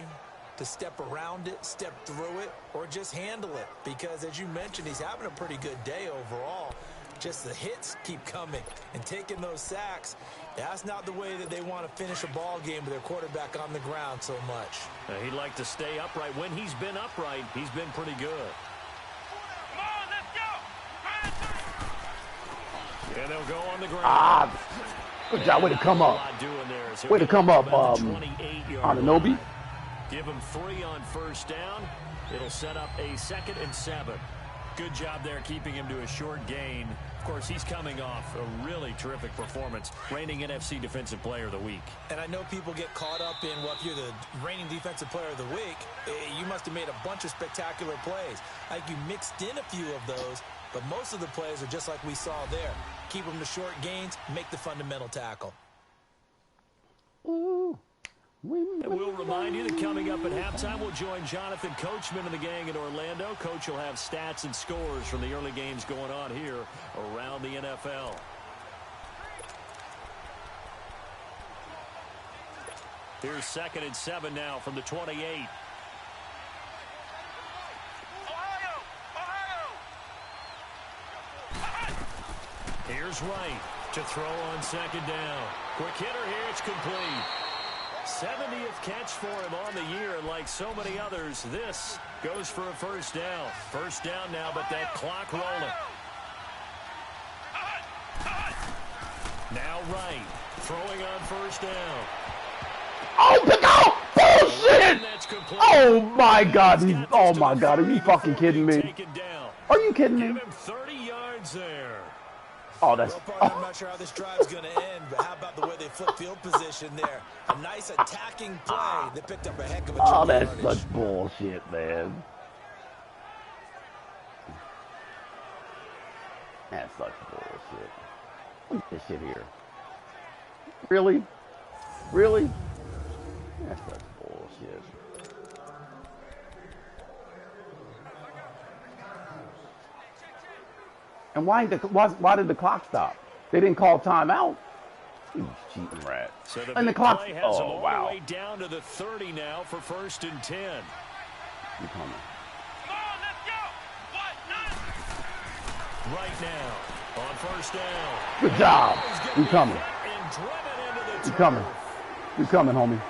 to step around it, step through it, or just handle it. Because as you mentioned, he's having a pretty good day overall. Just the hits keep coming and taking those sacks. That's not the way that they want to finish a ball game with their quarterback on the ground so much. He'd like to stay upright. When he's been upright, he's been pretty good. Come on, And they'll go on the ground. Ah, good job. Way to come up. Way to come up, Anunoby. Give him 3 on first down. It'll set up a 2nd and 7. Good job there keeping him to a short gain. Of course, he's coming off a really terrific performance, reigning NFC Defensive Player of the Week. And I know people get caught up in, well, if you're the reigning Defensive Player of the Week, you must have made a bunch of spectacular plays. I think you mixed in a few of those, but most of the plays are just like we saw there. Keep them to short gains, make the fundamental tackle. Ooh. And we'll remind you that coming up at halftime, we'll join Jonathan Coachman and the gang in Orlando. Coach will have stats and scores from the early games going on here around the NFL. Here's 2nd and 7 now from the 28. Here's Wright to throw on 2nd down. Quick hitter here, it's complete. 70th catch for him on the year, and like so many others, this goes for a first down. First down now, but that clock rolling. Now Wright throwing on first down. Oh, pick out! Bullshit! Oh my God! Oh my God! Are you fucking kidding me? Are you kidding me? Give him 30 yards there. Oh, that's. I'm not sure how this drive's going to end, but how about the way they flip field position there? A nice attacking play. They picked up a heck of a Oh, that's yardage. such bullshit, man. That's such bullshit. Look at this shit here. Really? Really? That's such bullshit. And why did the clock stop? They didn't call timeout. You cheating rat. So and the clock. Has Oh, wow. All the way down to the 30 now for 1st and 10. You coming? Right now on first down. Good job. You coming? And driven into the You coming? You coming, homie?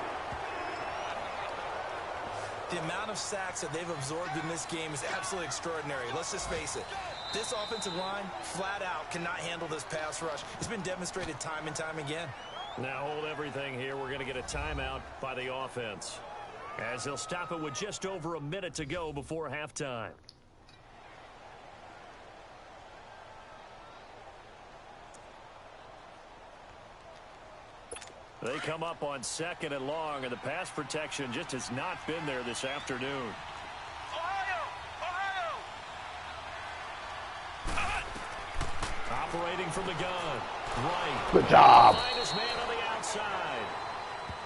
The amount of sacks that they've absorbed in this game is absolutely extraordinary. Let's just face it. This offensive line, flat out, cannot handle this pass rush. It's been demonstrated time and time again. Now hold everything here. We're going to get a timeout by the offense, as they'll stop it with just over a minute to go before halftime. They come up on 2nd and long, and the pass protection just has not been there this afternoon. Operating from the gun. Right. Good job. Minus man on the outside.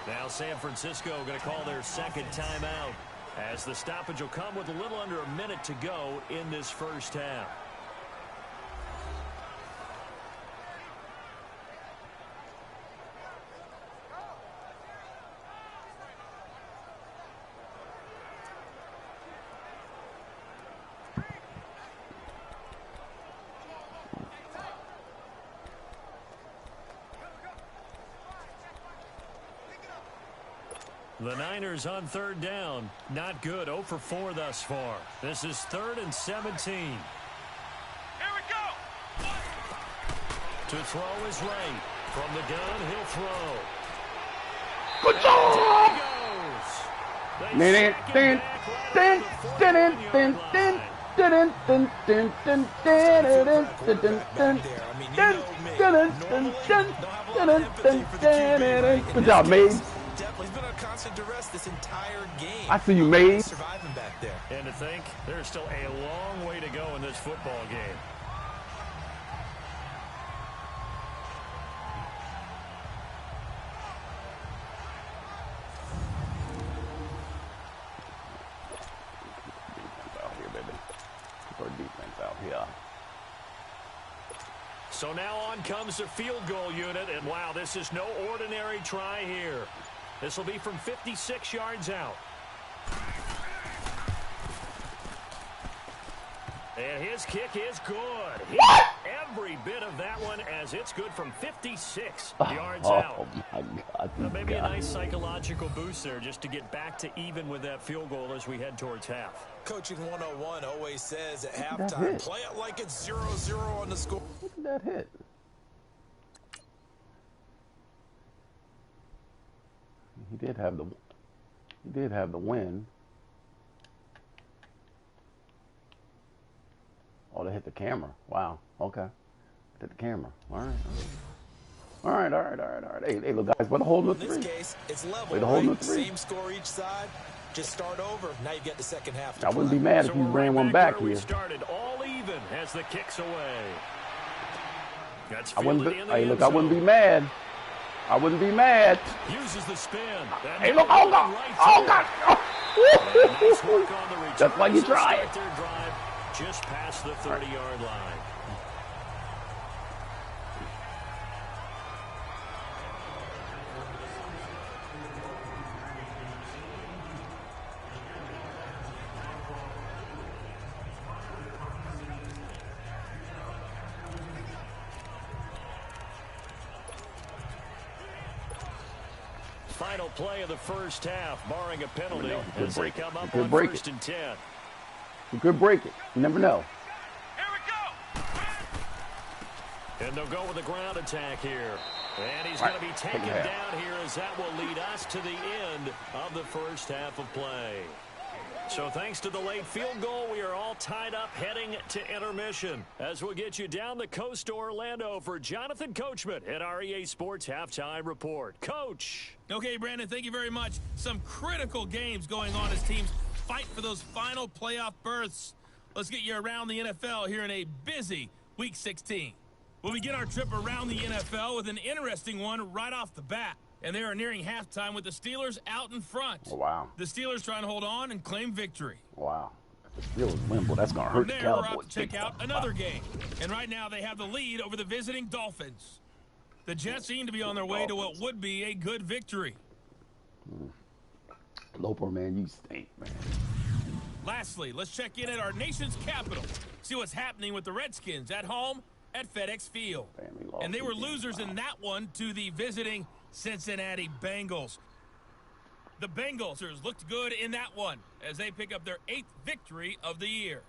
Now San Francisco going to call their 2nd timeout, as the stoppage will come with a little under a minute to go in this first half. The Niners on 3rd down. Not good. 0 for 4 thus far. This is 3rd and 17. Here we go. To throw is Wright. From the gun, he'll throw. Good job. Good job, Maze. He's been on constant duress this entire game. I see you, Maze. Surviving back there. And to think, there's still a long way to go in this football game. Out here, baby. Keep our defense out here. So now on comes the field goal unit, and wow, this is no ordinary try here. This will be from 56 yards out. And his kick is good. He got every bit of that one, as it's good from 56 yards out. Oh, my God. Maybe a nice psychological boost there just to get back to even with that field goal as we head towards half. Coaching 101 always says at halftime, play it like it's 0-0 on the score. Look at that hit. He did have the win. Oh, they hit the camera. Wow. Okay. Hit the camera. All right. All right. Hey, look, guys, what a hold of In three. this case, it's level, Wait, a hold right? of three. Same score each side. Just start over. Now you get the second half to I wouldn't be play. mad So if you we're ran right one back where we here. started, all even as the kick's away. That's I wouldn't fielded be, in the hey, end look, I wouldn't be zone. mad. I wouldn't be mad. Uses the spin. Hey, look, oh, God. Oh, God. Nice work on the return. Just like you to tried. start their drive just past the 30-yard line. Final play of the first half, barring a penalty, as they come up on first and 10. You could break it. You never know. And they'll go with a ground attack here. And he's going to be taken Yeah. down here as that will lead us to the end of the first half of play. So thanks to the late field goal, we are all tied up heading to intermission. As we'll get you down the coast to Orlando for Jonathan Coachman at our EA Sports Halftime Report. Coach. Okay, Brandon, thank you very much. Some critical games going on as teams fight for those final playoff berths. Let's get you around the NFL here in a busy Week 16. We'll begin our trip around the NFL with an interesting one right off the bat. And they are nearing halftime with the Steelers out in front. Oh, wow. The Steelers trying to hold on and claim victory. Wow. If the Steelers win, boy, that's going to hurt the From there, we're Cowboys. out to check out another game. And right now, they have the lead over the visiting Dolphins. The Jets seem to be on their way to what would be a good victory. Loper, man, you stink, man. Lastly, let's check in at our nation's capital. See what's happening with the Redskins at home at FedEx Field. And they were losers in that one to the visiting Cincinnati Bengals. The Bengals looked good in that one as they pick up their 8th victory of the year.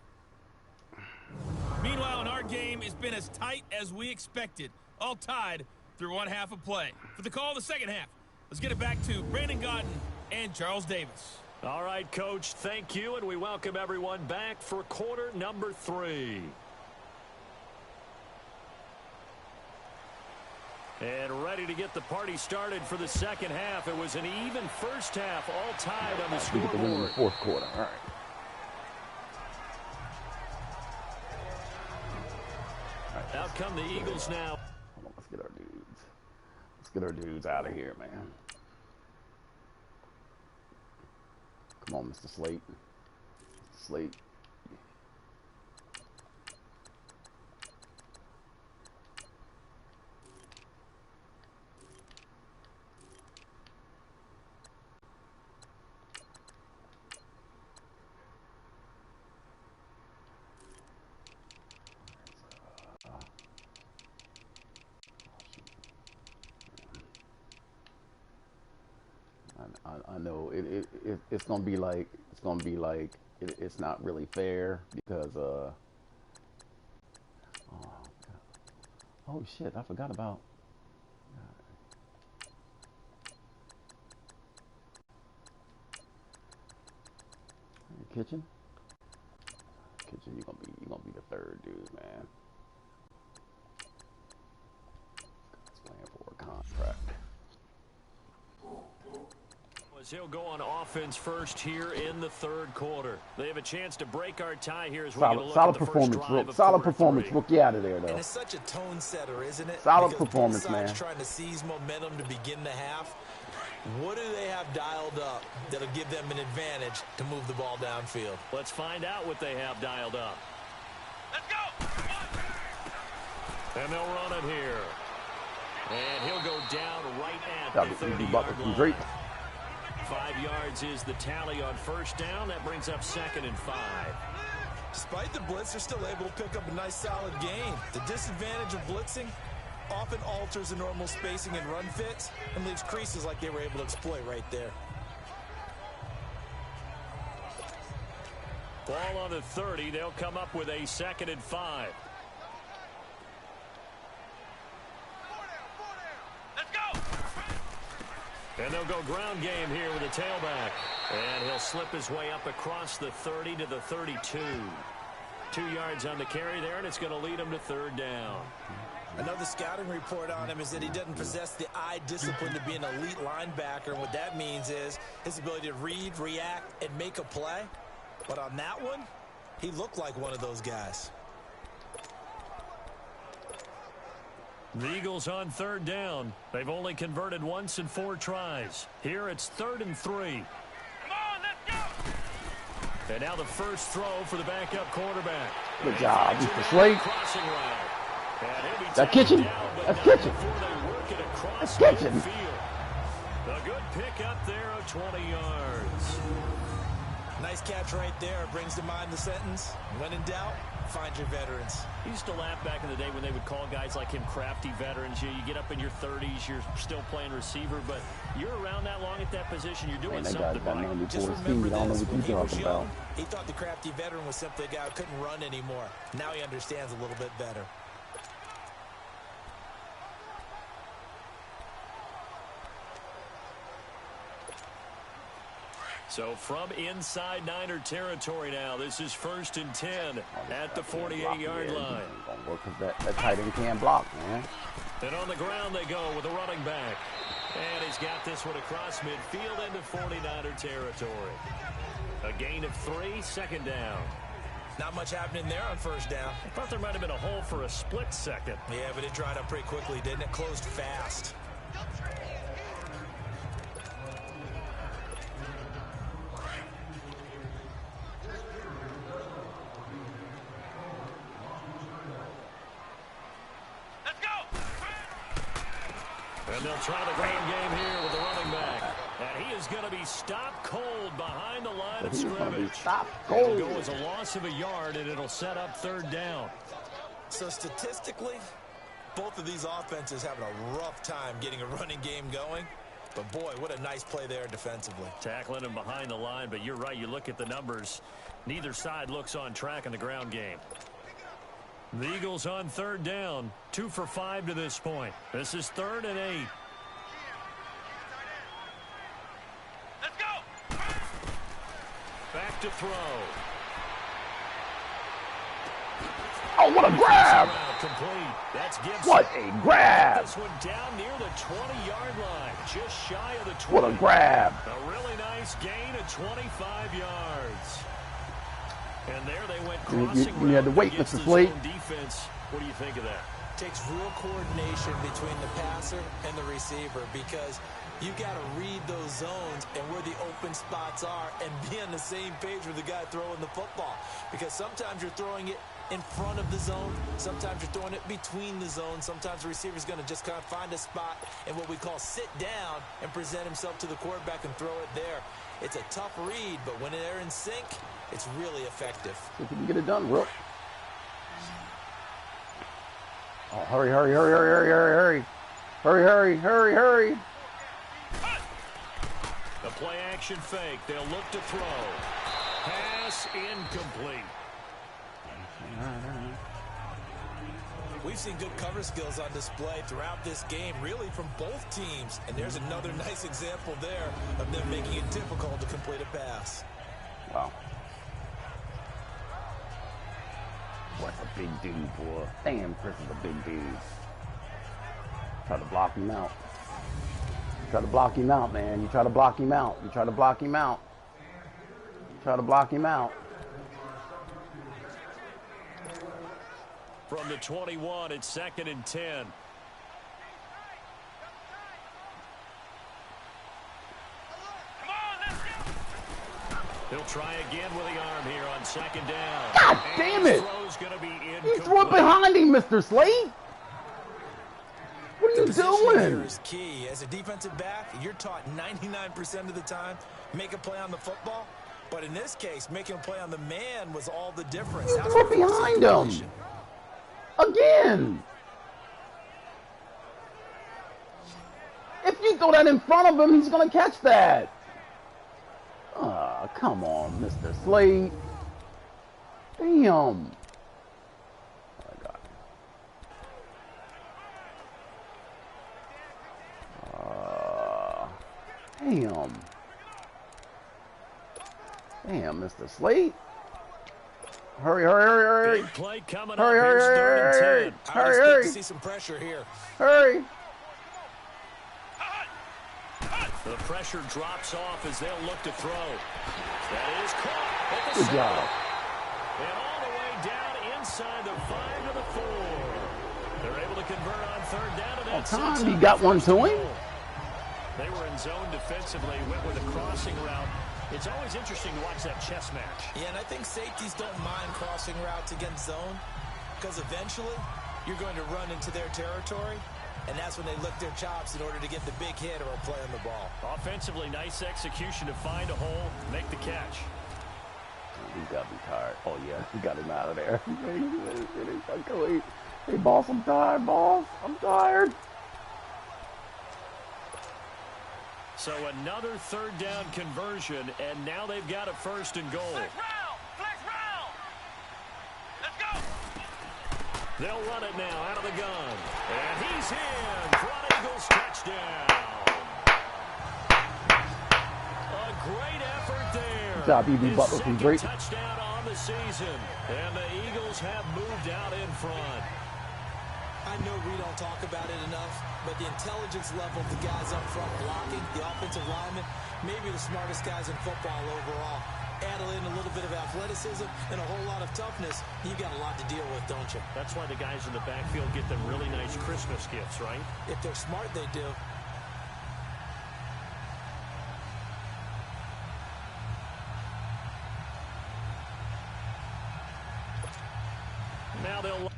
Meanwhile, in our game, it's been as tight as we expected, all tied through one half of play. For the call of the second half, let's get it back to Brandon Gaudin and Charles Davis. All right, Coach, thank you, and we welcome everyone back for quarter number 3. And ready to get the party started for the second half. It was an even first half, all tied on the We get the win in the scoreboard. fourth quarter. All right. Out come the Eagles now. Hold on, let's get our dudes. Let's get our dudes out of here, man. Come on, Mr. Slate. Slate. I know it's gonna be like it's not really fair because oh shit, I forgot about kitchen. You're gonna be the third dude, man. It's playing for a contract. As he'll go on offense first here in the third quarter. They have a chance to break our tie here as we get a look Solid at the performance, first drive of solid quarter performance. 3. Rookie out of there, though. And it's such a tone setter, isn't it? Solid Because performance, both sides man. trying to seize momentum to begin the half. What do they have dialed up that'll give them an advantage to move the ball downfield? Let's find out what they have dialed up. Let's go! And they'll run it here. And he'll go down right at That'll the be 30-yard from line. Drake. 5 yards is the tally on first down. That brings up 2nd and 5. Despite the blitz, they're still able to pick up a nice solid gain. The disadvantage of blitzing often alters the normal spacing and run fits and leaves creases like they were able to exploit right there. Ball on the 30. They'll come up with a 2nd and 5. And they'll go ground game here with a tailback. And he'll slip his way up across the 30 to the 32. 2 yards on the carry there, and it's going to lead him to third down. Another scouting report on him is that he doesn't possess the eye discipline to be an elite linebacker. And what that means is his ability to read, react, and make a play. But on that one, he looked like one of those guys. The Eagles on third down. They've only converted once in 4 tries. Here it's 3rd and 3. Come on, let's go! And now the first throw for the backup quarterback. Good job, Mr. Slade. Crossing route. And he'll be That taken Kitchen. down, but That's not Kitchen. before they work it across That's Kitchen. midfield. A good pick up there of 20 yards. Nice catch right there. Brings to mind the sentence, when in doubt, find your veterans. He used to laugh back in the day when they would call guys like him crafty veterans. You get up in your 30s, you're still playing receiver, but you're around that long at that position, you're doing Man, that guy's something got right. 94 Just speed. I remember don't know this, what when he you're was talking young, about. he thought the crafty veteran was simply a guy who couldn't run anymore. Now he understands a little bit better. So from inside Niner territory now, this is 1st and 10 at the 48-yard line. Gonna work 'cause that tight end can't block, man. And on the ground they go with a running back. And he's got this one across midfield into 49er territory. A gain of 3, 2nd down. Not much happening there on first down. I thought there might have been a hole for a split second. Yeah, but it dried up pretty quickly, didn't it? Closed fast. Let's go! And they'll try the ground game here with the running back. And he is going to be stopped cold behind the line of He's gonna be scrimmage. stopped It'll cold. go as a loss of a yard, and it'll set up 3rd down. So statistically, both of these offenses having a rough time getting a running game going. But boy, what a nice play there defensively. Tackling him behind the line, but you're right. You look at the numbers. Neither side looks on track in the ground game. The Eagles on 3rd down. 2 for 5 to this point. This is 3rd and 8. Let's go! Back to throw. Oh, what a grab! Route complete. That's Gibson. What a grab! This one down near the 20-yard line. Just shy of the 20. What a grab! A really nice gain of 25 yards. And there they went crossing you had to route wait, against Mr. the Slade. zone defense. What do you think of that? Takes real coordination between the passer and the receiver, because you got to read those zones and where the open spots are and be on the same page with the guy throwing the football. Because sometimes you're throwing it in front of the zone, sometimes you're throwing it between the zones, sometimes the receiver's going to just kind of find a spot and what we call sit down and present himself to the quarterback and throw it there. It's a tough read, but when they're in sync, it's really effective. See if we can get it done, Will. Oh, hurry, hurry, hurry, hurry, hurry, hurry. Hurry, hurry, hurry, hurry. The play action fake. They'll look to throw. Pass incomplete. We've seen good cover skills on display throughout this game, really from both teams. And there's another nice example there of them making it difficult to complete a pass. Wow. What's a big dude, boy? Damn, Chris is a big dude. Try to block him out. Try to block him out, man. You try to block him out. You try to block him out. Try to block him out. From the 21, it's 2nd and 10. Come on, let's go! He'll try again with the arm here on 2nd down. God And damn his it! throw's gonna be He threw it incomplete. behind him, Mr. Slade. What are you Position here doing? is key. As a defensive back, you're taught 99% of the time, make a play on the football. But in this case, making a play on the man was all the difference. He That's threw it what forced behind the him. completion. Again. If you throw that in front of him, he's going to catch that. Ah, come on, Mr. Slade. Damn. Oh, my God. Damn. Damn, Mr. Slate. Hurry, hurry, hurry, hurry. Big play coming Hurry, up. hurry, Here's third and hurry, 10. I would hurry, expect hurry. to see some pressure here. Hurry. The pressure drops off as they'll look to throw. That is caught at the Good center. job. And all the way down inside the 5 to the 4. They're able to convert on third down. And that Time, sets he up got the one first to and him. goal. They were in zone defensively, went with a crossing route. It's always interesting to watch that chess match. Yeah, and I think safeties don't mind crossing routes against zone because eventually you're going to run into their territory, and that's when they lick their chops in order to get the big hit or a play on the ball. Offensively, nice execution to find a hole, make the catch. He's got to be tired. Oh, yeah. He got him out of there. Hey, boss, I'm tired, boss. I'm tired. So another third down conversion, and now they've got a first and goal. Flex round. Let's go. They'll run it now out of the gun. And he's in for an Eagles touchdown. A great effort there. Good job, E.B. His Butler from second Drake. touchdown on the season. And the Eagles have moved out in front. I know we don't talk about it enough, but the intelligence level of the guys up front blocking, the offensive linemen, maybe the smartest guys in football overall. Add in a little bit of athleticism and a whole lot of toughness, you've got a lot to deal with, don't you? That's why the guys in the backfield get them really nice Christmas gifts, right? If they're smart, they do. Now they'll...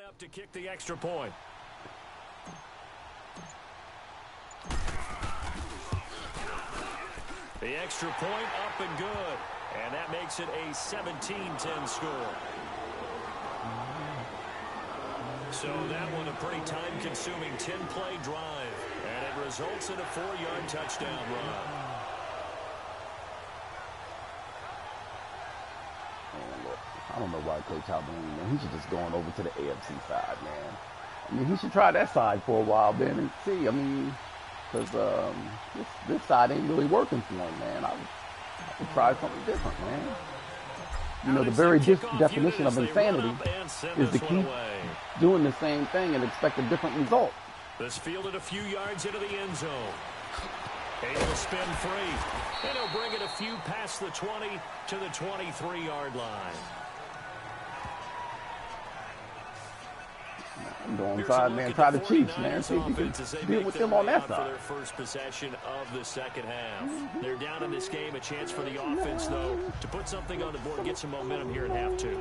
up to kick the extra point. The extra point up and good. And that makes it a 17-10 score. So that one a pretty time-consuming 10-play drive. And it results in a 4-yard touchdown run. I don't know why Coach Albany, man. He should just go on over to the AFC side, man. I mean, he should try that side for a while, man, and see. I mean, because this side ain't really working for him, man. I would try something different, man. You know, the very definition of insanity is to keep doing the same thing and expect a different result. This fielded a few yards into the end zone. Able to spin free. And he'll bring it a few past the 20 to the 23-yard line. Go inside, man. Try the Chiefs, man. See if you can deal with them on that For side. their first possession of the second half. They're down in this game. A chance for the offense, though, to put something on the board, get some momentum here in half two.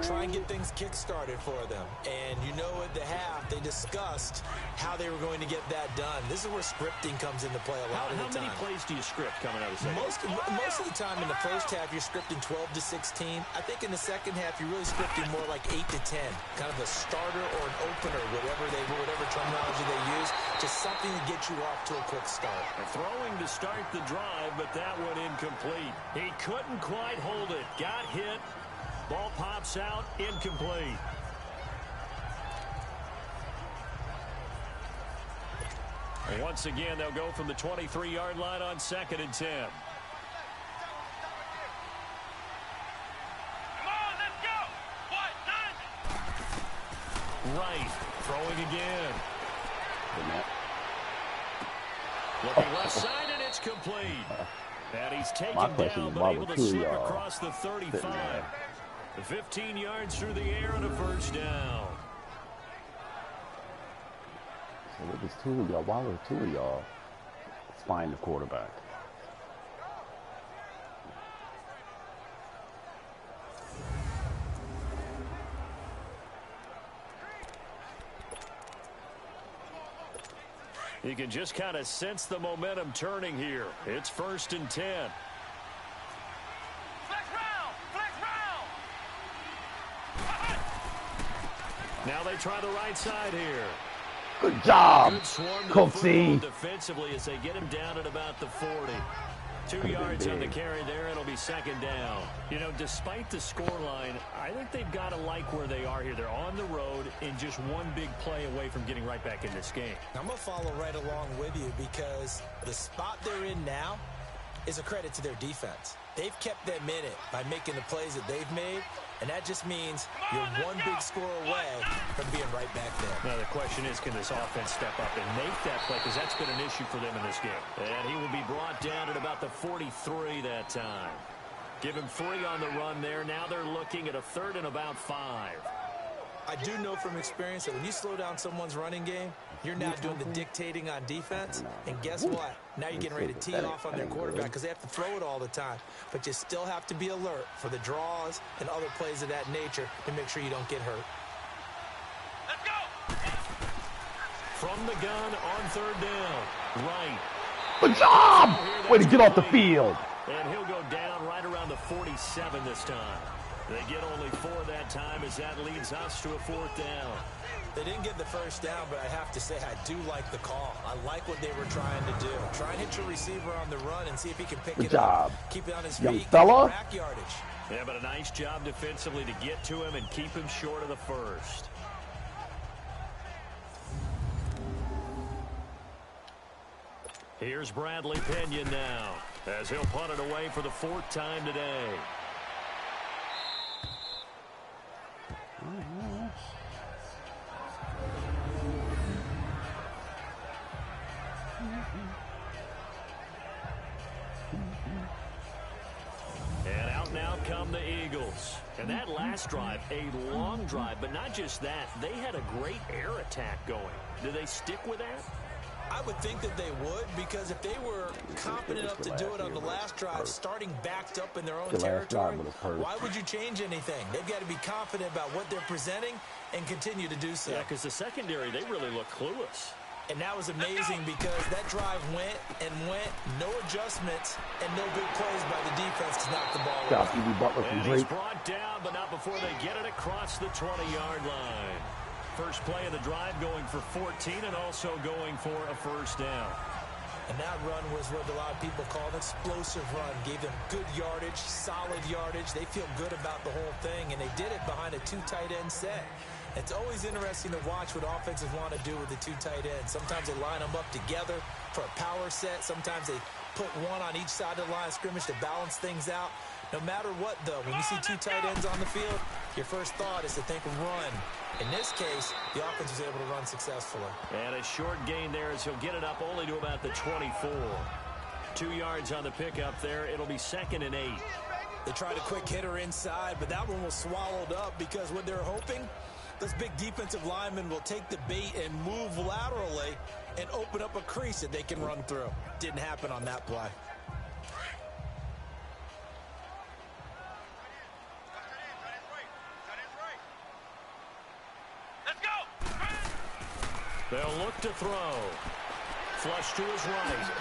Try and get things kick-started for them. And you know at the half, they discussed how they were going to get that done. This is where scripting comes into play a lot of the time. How many plays do you script coming out of the second? Most of the time in the first half, you're scripting 12 to 16. I think in the second half, you're really scripting more like 8 to 10. Kind of a starter or an opener, whatever terminology they use, just something to get you off to a quick start. Throwing to start the drive, but that one incomplete. He couldn't quite hold it. Got hit. Ball pops out. Incomplete. And once again, they'll go from the 23-yard line on 2nd and 10. Right. Throwing again. Looking left side, and it's complete. And he's taken down, but able to slip across the 35. 15 yards through the air and a first down. So it was two of y'all. Why were two of y'all spying the quarterback? You can just kind of sense the momentum turning here. It's 1st and 10. Flex round! Flex round! Now they try the right side here. Good job, Good swarm to the Cooksey. football defensively as they get him down at about the 40. 2 yards on the carry there. It'll be second down. You know, despite the scoreline, I think they've got to like where they are here. They're on the road and just one big play away from getting right back in this game. I'm going to follow right along with you because the spot they're in now is a credit to their defense. They've kept them in it by making the plays that they've made, and that just means you're one big score away from being right back there. Now, the question is, can this offense step up and make that play? Because that's been an issue for them in this game. And he will be brought down at about the 43 that time. Give him 3 on the run there. Now they're looking at a 3rd and about 5. I do know from experience that when you slow down someone's running game, you're now doing the dictating on defense. And guess what? Now you're getting ready to tee off on their quarterback because they have to throw it all the time. But you still have to be alert for the draws and other plays of that nature to make sure you don't get hurt. Let's go! From the gun on 3rd down. Right. Good job! Way to get off the field. And he'll go down right around the 47 this time. They get only 4 that time as that leads us to a 4th down. They didn't get the first down, but I have to say I do like the call. I like what they were trying to do. Try and hit your receiver on the run and see if he can pick it up. Keep it on his young feet. fella. Back yardage. Yeah, but a nice job defensively to get to him and keep him short of the first. Here's Bradley Pinion now as he'll punt it away for the 4th time today. And out now come the Eagles. And that last drive, a long drive, but not just that. They had a great air attack going. Do they stick with that? I would think that they would, because if they were confident enough to do it on the last drive, starting backed up in their own territory, why would you change anything? They've got to be confident about what they're presenting and continue to do so. Yeah, because the secondary, they really look clueless. And that was amazing because that drive went and went, no adjustments, and no big plays by the defense to knock the ball away. E.B. Butler from And Drake. he's brought down, but not before they get it across the 20-yard line. First play of the drive going for 14 and also going for a 1st down. And that run was what a lot of people call an explosive run. Gave them good yardage, solid yardage. They feel good about the whole thing, and they did it behind a 2 tight end set. It's always interesting to watch what offenses want to do with the 2 tight ends. Sometimes they line them up together for a power set. Sometimes they put one on each side of the line of scrimmage to balance things out. No matter what, though, when you see 2 tight ends on the field, your first thought is to think run. In this case, the offense was able to run successfully. And a short gain there as he'll get it up only to about the 24. 2 yards on the pickup there. It'll be 2nd and 8. They tried a quick hitter inside, but that one was swallowed up because what they're hoping, those big defensive linemen will take the bait and move laterally and open up a crease that they can run through. Didn't happen on that play. They'll look to throw. Flush to his right.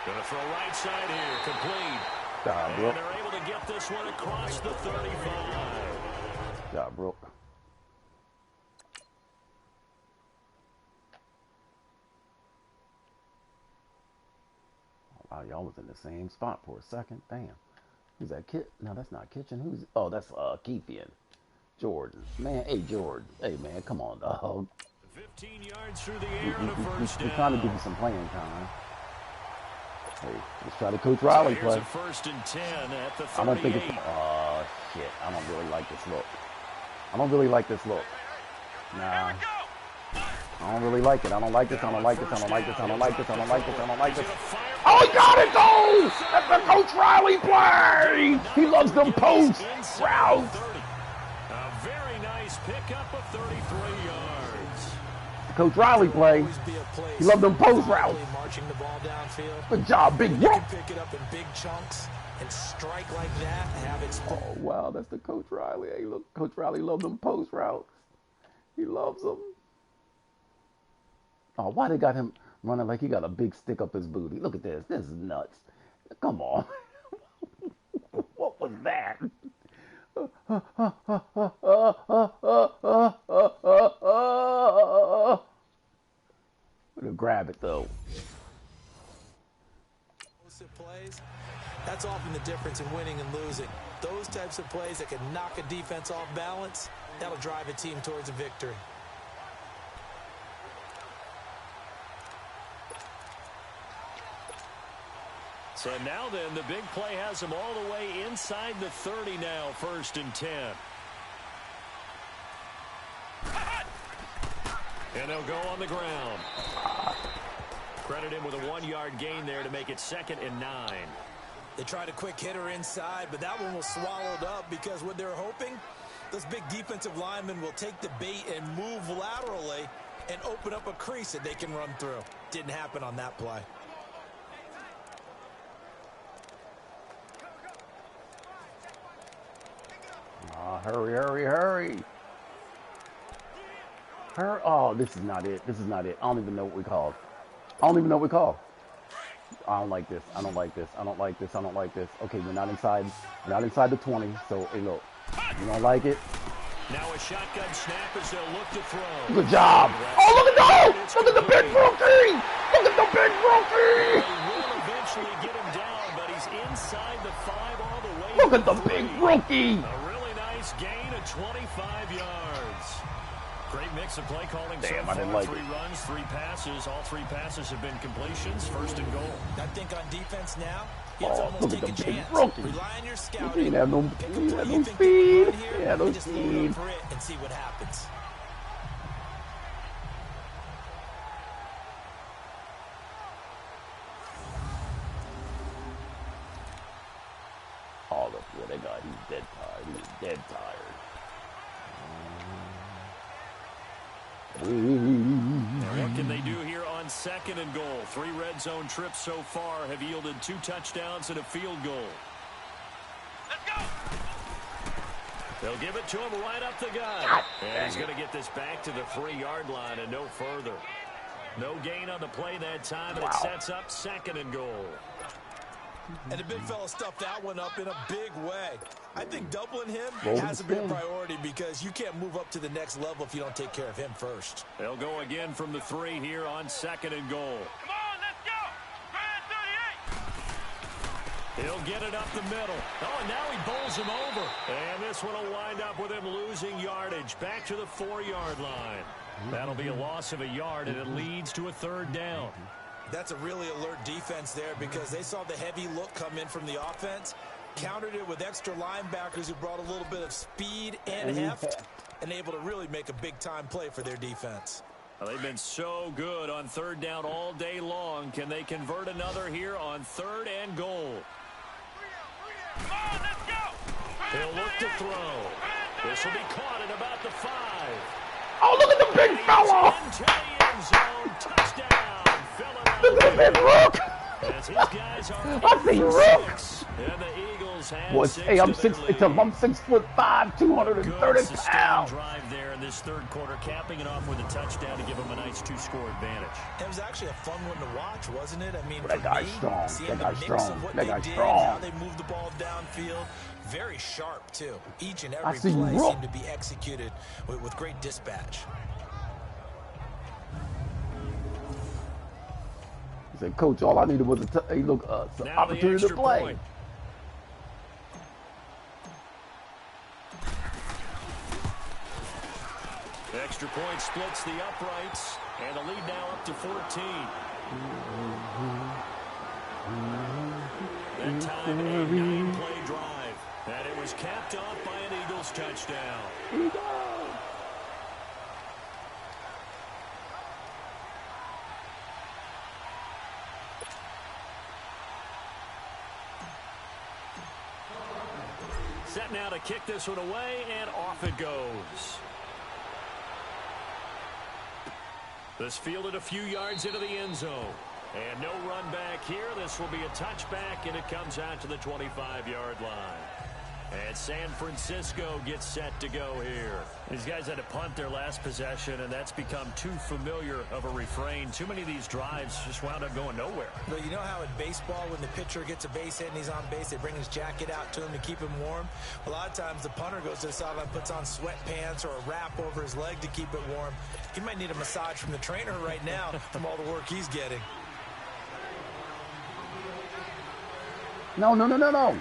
Gonna throw right side here. Complete. And they're able to get this one across the 35. Job, bro. Wow, y'all was in the same spot for a second. Damn. Who's that kid? No, that's not Kitchen. Who's? Oh, that's Keithian. Jordan. Man, hey, Jordan. Hey, man, come on, dog. 15 yards through the air and a first We're down. trying to give you some playing time. Hey, let's try to Coach Riley Here's play. a 1st and 10 at the 38. I don't think it's. Oh, shit. I don't really like this look. I don't really like this look. Nah. I don't really like it. I don't like this. I don't like this. I don't like this. I don't like this. I don't like this. I don't like this. Oh, he got it, though! That's the Coach Riley play! He loves them post routes. A very nice pickup of 33 yards. Coach Riley play. He loved them post routes. Marching the ball downfield. Good job, Big You Rock. can pick it up in big chunks and strike like that and have it. Oh, wow, that's the Coach Riley. Hey, look, Coach Riley loved them post routes. He loves them. Oh, why they got him running like he got a big stick up his booty? Look at this. This is nuts. Come on. What was that? the difference in winning and losing. Those types of plays that can knock a defense off balance, that'll drive a team towards a victory. So now then, the big play has them all the way inside the 30 now, 1st and 10. And they'll go on the ground. Credit him with a 1-yard gain there to make it 2nd and 9. They tried a quick hitter inside, but that one was swallowed up because what they're hoping, those big defensive linemen will take the bait and move laterally and open up a crease that they can run through. Didn't happen on that play. Hurry, hurry, hurry. Hurry. Oh, this is not it. This is not it. I don't even know what we called. I don't even know what we called. I don't like this. I don't like this. I don't like this. I don't like this. Okay, we're not inside. We're not inside the 20. So, hey, look. You don't like it? Now a shotgun snap as they'll look to throw. Good job. Oh, look at those. Look at the big rookie. Look at the big rookie. They will eventually get him down, but he's inside the 5 all the way. Look at the big rookie. A really nice gain of 25 yards. Great mix of play calling. Damn, so I didn't far. like 3 it. runs, 3 passes. All 3 passes have been completions. 1st and goal. I think on defense now, you have to Oh, almost look at take a the big chance. rookie. Rely on your He scouting. didn't have no, Pick he a didn't play have you no think speed. you can run here, He had no and just load speed. up for it and see what happens. Oh, look, yeah, that guy, he's dead tired. He's dead tired. Now what can they do here on 2nd and goal? 3 red zone trips so far have yielded 2 touchdowns and a field goal. Let's go! They'll give it to him right up the gut. And he's going to get this back to the 3-yard line and no further. No gain on the play that time, and it sets up 2nd and goal. And the big fella stuffed that one up in a big way. I think doubling him Roll has to the be a spin. priority because you can't move up to the next level if you don't take care of him first. They'll go again from the 3 here on 2nd and goal. Come on, let's go! Grand 38! He'll get it up the middle. Oh, and now he bowls him over. And this one will wind up with him losing yardage back to the 4-yard line. That'll be a loss of a yard, and it leads to a 3rd down. That's a really alert defense there because they saw the heavy look come in from the offense, countered it with extra linebackers who brought a little bit of speed and heft, and able to really make a big-time play for their defense. Well, they've been so good on 3rd down all day long. Can they convert another here on 3rd and goal? Come on, let's go! He'll look to throw. This will be caught at about the 5. Oh, look at the big fella. Into the end zone. Touchdown. Look at the big rook. As his guys are I see rook. 6, and the Eagles have Boy, 6 hey, I'm to their 6'5", 230 Good sustained pounds. drive there in this 3rd quarter, capping it off with a touchdown to give them a nice 2-score advantage. It was actually a fun one to watch, wasn't it? I mean, That for guy's me, strong. seeing That the guy's mix strong. of what That they guy's did, strong. how they moved the ball downfield, very sharp too. Each and I every see play rook. seemed to be executed with great dispatch. He said, Coach, all I needed was an Now the opportunity to extra play. point. The extra point splits the uprights, and the lead now up to 14. That time, a 9-play drive, and it was capped off by an Eagles touchdown. Set now to kick this one away, and off it goes. This fielded a few yards into the end zone. And no run back here. This will be a touchback, and it comes out to the 25-yard line. And San Francisco gets set to go here. These guys had to punt their last possession, and that's become too familiar of a refrain. Too many of these drives just wound up going nowhere. But you know how in baseball, when the pitcher gets a base hit and he's on base, they bring his jacket out to him to keep him warm? A lot of times the punter goes to the sideline, puts on sweatpants or a wrap over his leg to keep it warm. He might need a massage from the trainer right now from all the work he's getting. No, no, no, no, no.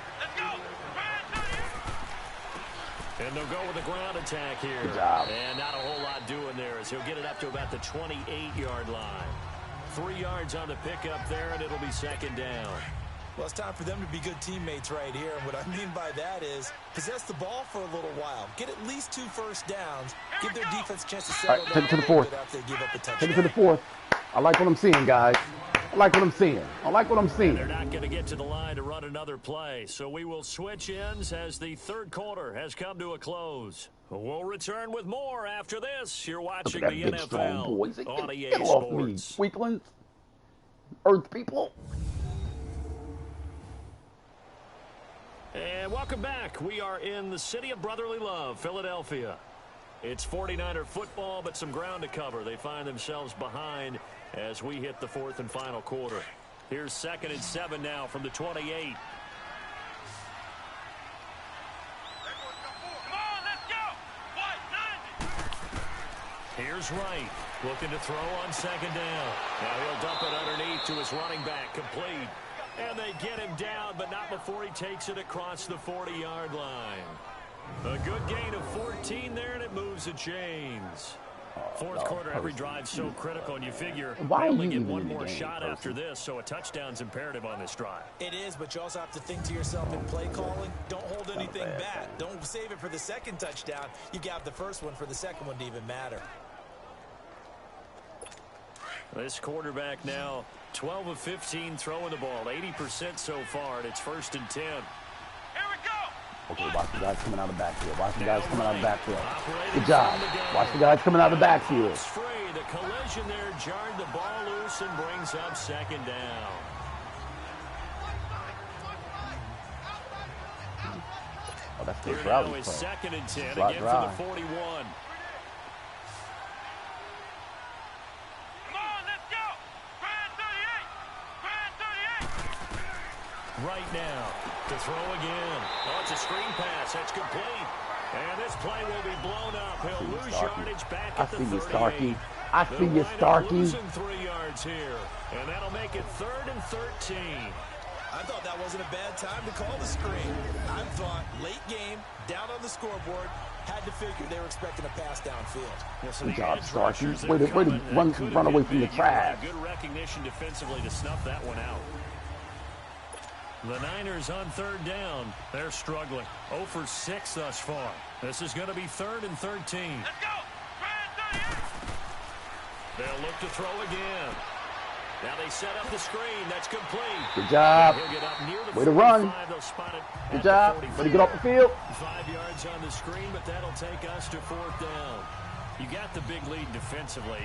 And they'll go with the ground attack here. Good job. And not a whole lot doing there as he'll get it up to about the 28-yard line. 3 yards on the pickup there, and it'll be second down. Well, it's time for them to be good teammates right here. And what I mean by that is possess the ball for a little while. Get at least 2 first downs. Give their defense a chance to settle All right, down take it to the a little fourth. bit after they give up a touchdown. Take it to the fourth. I like what I'm seeing, guys. I like what I'm seeing. I like what I'm seeing. They're not going to get to the line to run another play, so we will switch ends as the third quarter has come to a close. We'll return with more after this. You're watching Look the at that big, strong boys. NFL on EA Get off me, Sports. weaklings. Earth people. And welcome back. We are in the city of brotherly love, Philadelphia. It's 49er football, but some ground to cover. They find themselves behind as we hit the fourth and final quarter. Here's 2nd and 7 now from the 28. Here's Wright, looking to throw on 2nd down. Now he'll dump it underneath to his running back, complete. And they get him down, but not before he takes it across the 40-yard line. A good gain of 14 there, and it moves the chains. Fourth quarter, every drive so critical, and you figure Why they are only you get even one in the more game, shot Percy? after this, so a touchdown's imperative on this drive. It is, but you also have to think to yourself in play calling, don't hold anything back. Don't save it for the second touchdown. You got the first one for the second one to even matter. This quarterback now 12 of 15 throwing the ball, 80% so far, and it's 1st and 10. Okay, watch the guys coming out of the backfield. Watch the guys coming out of the backfield. Good job. Watch the guys coming out of the backfield. It's free. The collision there jarred the ball loose and brings up 2nd down. Oh, that's Here good now route. is 2nd and 10 Slot again drive. for the 41. Right now, to throw again. Oh, it's a screen pass. That's complete. And this play will be blown up. He'll lose yardage back at the 38. Starkey. I see you, They'll wind up Starkey. losing 3 yards here. And that'll make it 3rd and 13. I thought that wasn't a bad time to call the screen. I thought late game, down on the scoreboard, had to figure they were expecting a pass downfield. Yeah, so Good the job, edge Starkey. rushers, Way they're to coming. run That could have away been from the big. trash. Good recognition defensively to snuff that one out. The Niners on 3rd down. They're struggling. 0 for 6 thus far. This is going to be 3rd and 13. Let's go. They'll look to throw again. Now they set up the screen. That's complete. Good job. He'll get up near the Way to run. 45. They'll spot it Good at job. the 45. Way to get off the field. 5 yards on the screen, but that'll take us to 4th down. You got the big lead defensively.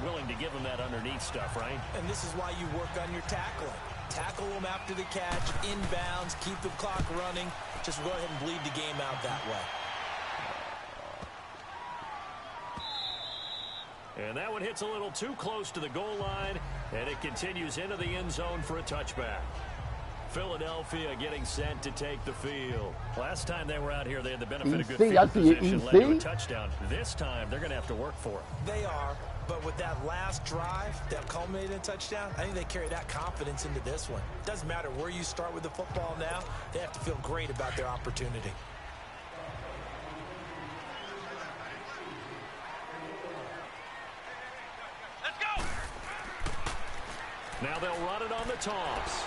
Willing to give them that underneath stuff, right? And this is why you work on your tackling. Tackle them after the catch, inbounds, keep the clock running. Just go ahead and bleed the game out that way. And that one hits a little too close to the goal line, and it continues into the end zone for a touchback. Philadelphia getting set to take the field. Last time they were out here, they had the benefit of good field position, led to a touchdown. This time, they're going to have to work for it. They are, but with that last drive that culminated in a touchdown, I think they carry that confidence into this one. Doesn't matter where you start with the football now, they have to feel great about their opportunity. Now they'll run it on the toss.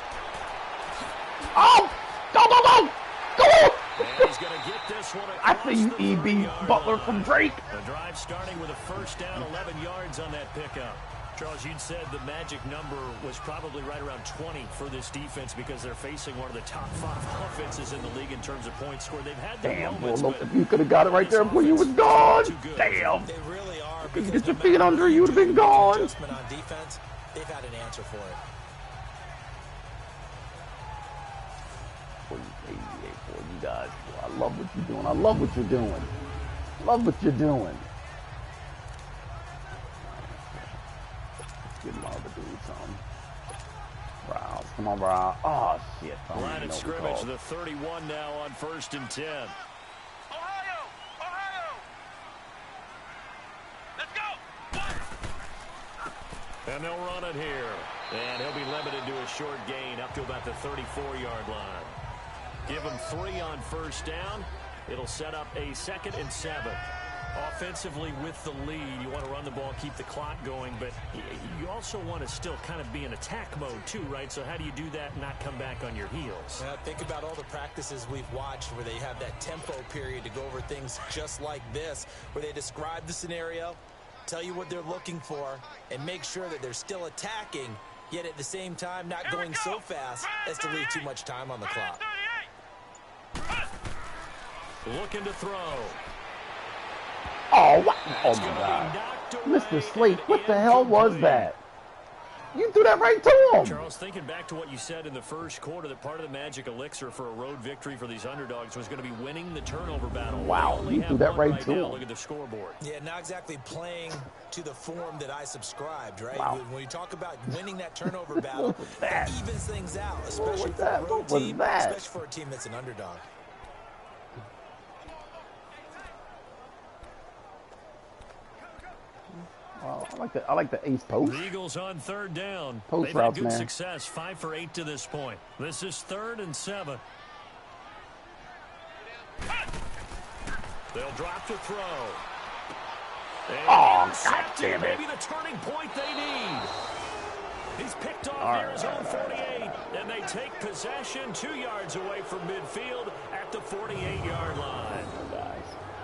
Oh! Go, go, go! Go! And he's going to get this one I across see you, the E.B. 30-yard Butler line. from Drake. The drive starting with a 1st down, 11 yards on that pickup. Charles, you'd said the magic number was probably right around 20 for this defense because they're facing one of the top 5 offenses in the league in terms of points scored. They've had their Damn, moments, boy, but if you could have got it right there before you was gone. too good. Damn. They really are. You because get your no feet matter under what you, would have been do, gone. Adjustment on defense, they've had an answer for it. Boy, you guys, boy, I love what you're doing. I love what you're doing. Love what you're doing. Let's get Marva to do something. Browse. Come on, Browse. Oh, shit. I don't Line even of know what we scrimmage, call it. the 31 now on 1st and 10. Ohio! Let's go! And they'll run it here. And he'll be limited to a short gain up to about the 34-yard line. Give him 3 on first down. It'll set up a 2nd and 7. Offensively with the lead, you want to run the ball, keep the clock going, but you also want to still kind of be in attack mode too, right? So how do you do that and not come back on your heels? Think about all the practices we've watched where they have that tempo period to go over things just like this, where they describe the scenario, tell you what they're looking for, and make sure that they're still attacking, yet at the same time not going so fast as to leave too much time on the clock. Looking to throw. Oh, what? Oh, my God. Mr. Slate, what the hell was that? You threw that right to him. Charles, thinking back to what you said in the first quarter, that part of the magic elixir for a road victory for these underdogs was going to be winning the turnover battle. Wow, you threw that right to him. Look at the scoreboard. Yeah, not exactly playing to the form that I subscribed, right? Wow. When you talk about winning that turnover battle, that? that evens things out, especially for that? a road What was team, that? especially for a team that's an underdog. I like the ace post. The Eagles on 3rd down. Post They've routes, had good man. success, 5 for 8 to this point. This is 3rd and 7. They'll drop to throw. And Oh, intercepted. God damn it. Maybe the turning point they need. He's picked off All near his own 48, and they take possession 2 yards away from midfield at the 48-yard line. Guys.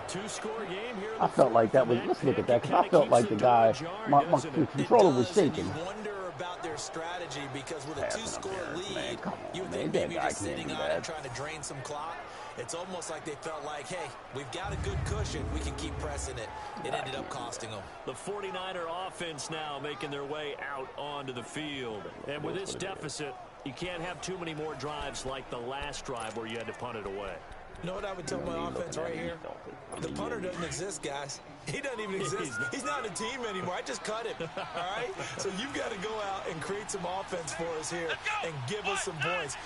2-score game here. I felt like that was, let's look at that, because I felt like the guy, my controller was shaking. You wonder about their strategy because with a Passing 2-score up there, lead, man, come on, you would man, think that maybe you're guy just can't sitting do on that. it trying to drain some clock. It's almost like they felt like, hey, we've got a good cushion. We can keep pressing it. It ended up costing them. The 49er offense now making their way out onto the field. And with this deficit, you can't have too many more drives like the last drive where you had to punt it away. You know what I would tell my offense right here? The punter doesn't exist, guys. He doesn't even exist. He's not a team anymore. I just cut him, all right? So you've got to go out and create some offense for us here and give us some points.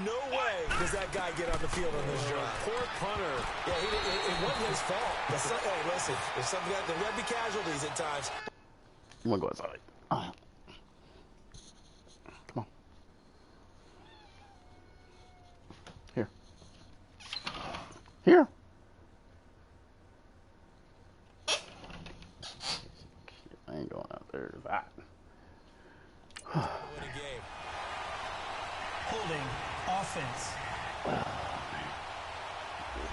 No way does that guy get on the field on this drive. Poor punter. Yeah, it wasn't his fault. But hey, listen, there's some guys, there will be casualties at times. I'm going to go outside. Come on. Here. Here. I ain't going out there. That. Win a game. Holding offense.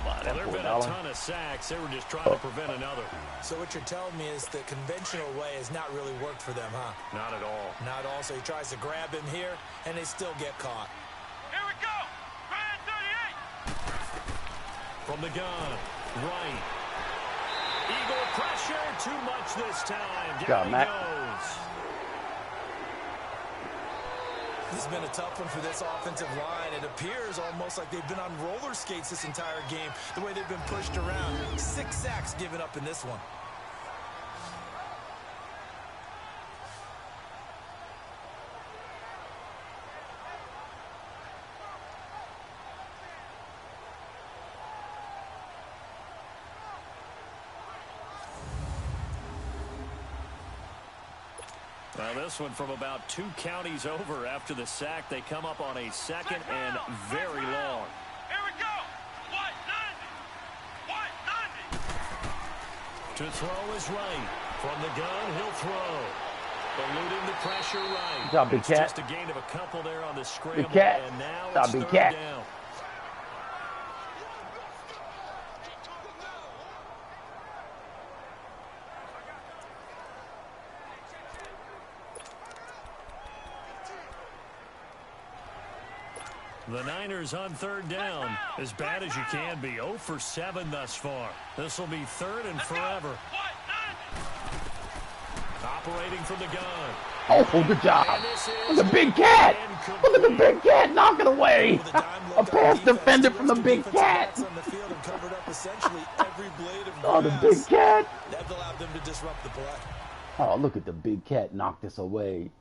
Well, there have been a ton of sacks. They were just trying to prevent another. So what you're telling me is the conventional way has not really worked for them, huh? Not at all. Not all. So he tries to grab him here, and they still get caught. Here we go. Brand 38. From the gun, right. Eagle pressure, too much this time. Down he Matt. goes. This has been a tough one for this offensive line. It appears almost like they've been on roller skates this entire game, the way they've been pushed around. 6 sacks given up in this one. Now this one from about 2 counties over after the sack. They come up on a 2nd and very long. Here we go. 190. 190. To throw is right. From the gun, he'll throw. Eluding the pressure right. Good job, Big It's Cat. just a gain of a couple there on the scramble. Big Cat. And now Good job, it's Big 3rd Cat. down. The Niners on 3rd down. As bad as you can be. 0 for 7 thus far. This will be 3rd and forever. 190. Operating from the gun. Oh, good job. Look at the Big Cat. Look at the Big Cat knocking away. A pass defender from the Big Cat. Oh, the Big Cat. That allowed them to disrupt the play. Oh, look at the Big Cat knock this away.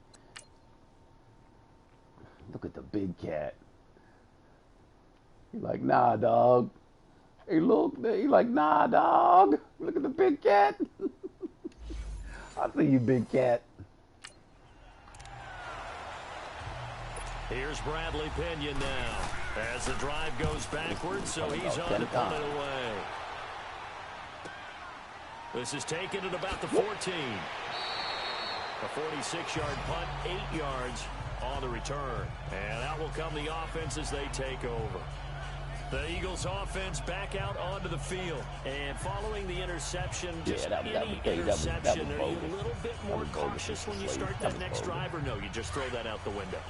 Look at the Big Cat. He like, nah, dog. Hey, look. He like, nah, dog. Look at the Big Cat. I see you, Big Cat. Here's Bradley Pinion now as the drive goes backwards, so he's on to punt it away. This is taken at about the 14. A 46-yard punt, 8 yards on the return. And out will come the offense as they take over. The Eagles offense back out onto the field. And following the interception, just any interception, are you a little bit more cautious when you start that next drive, or no, you just throw that out the window?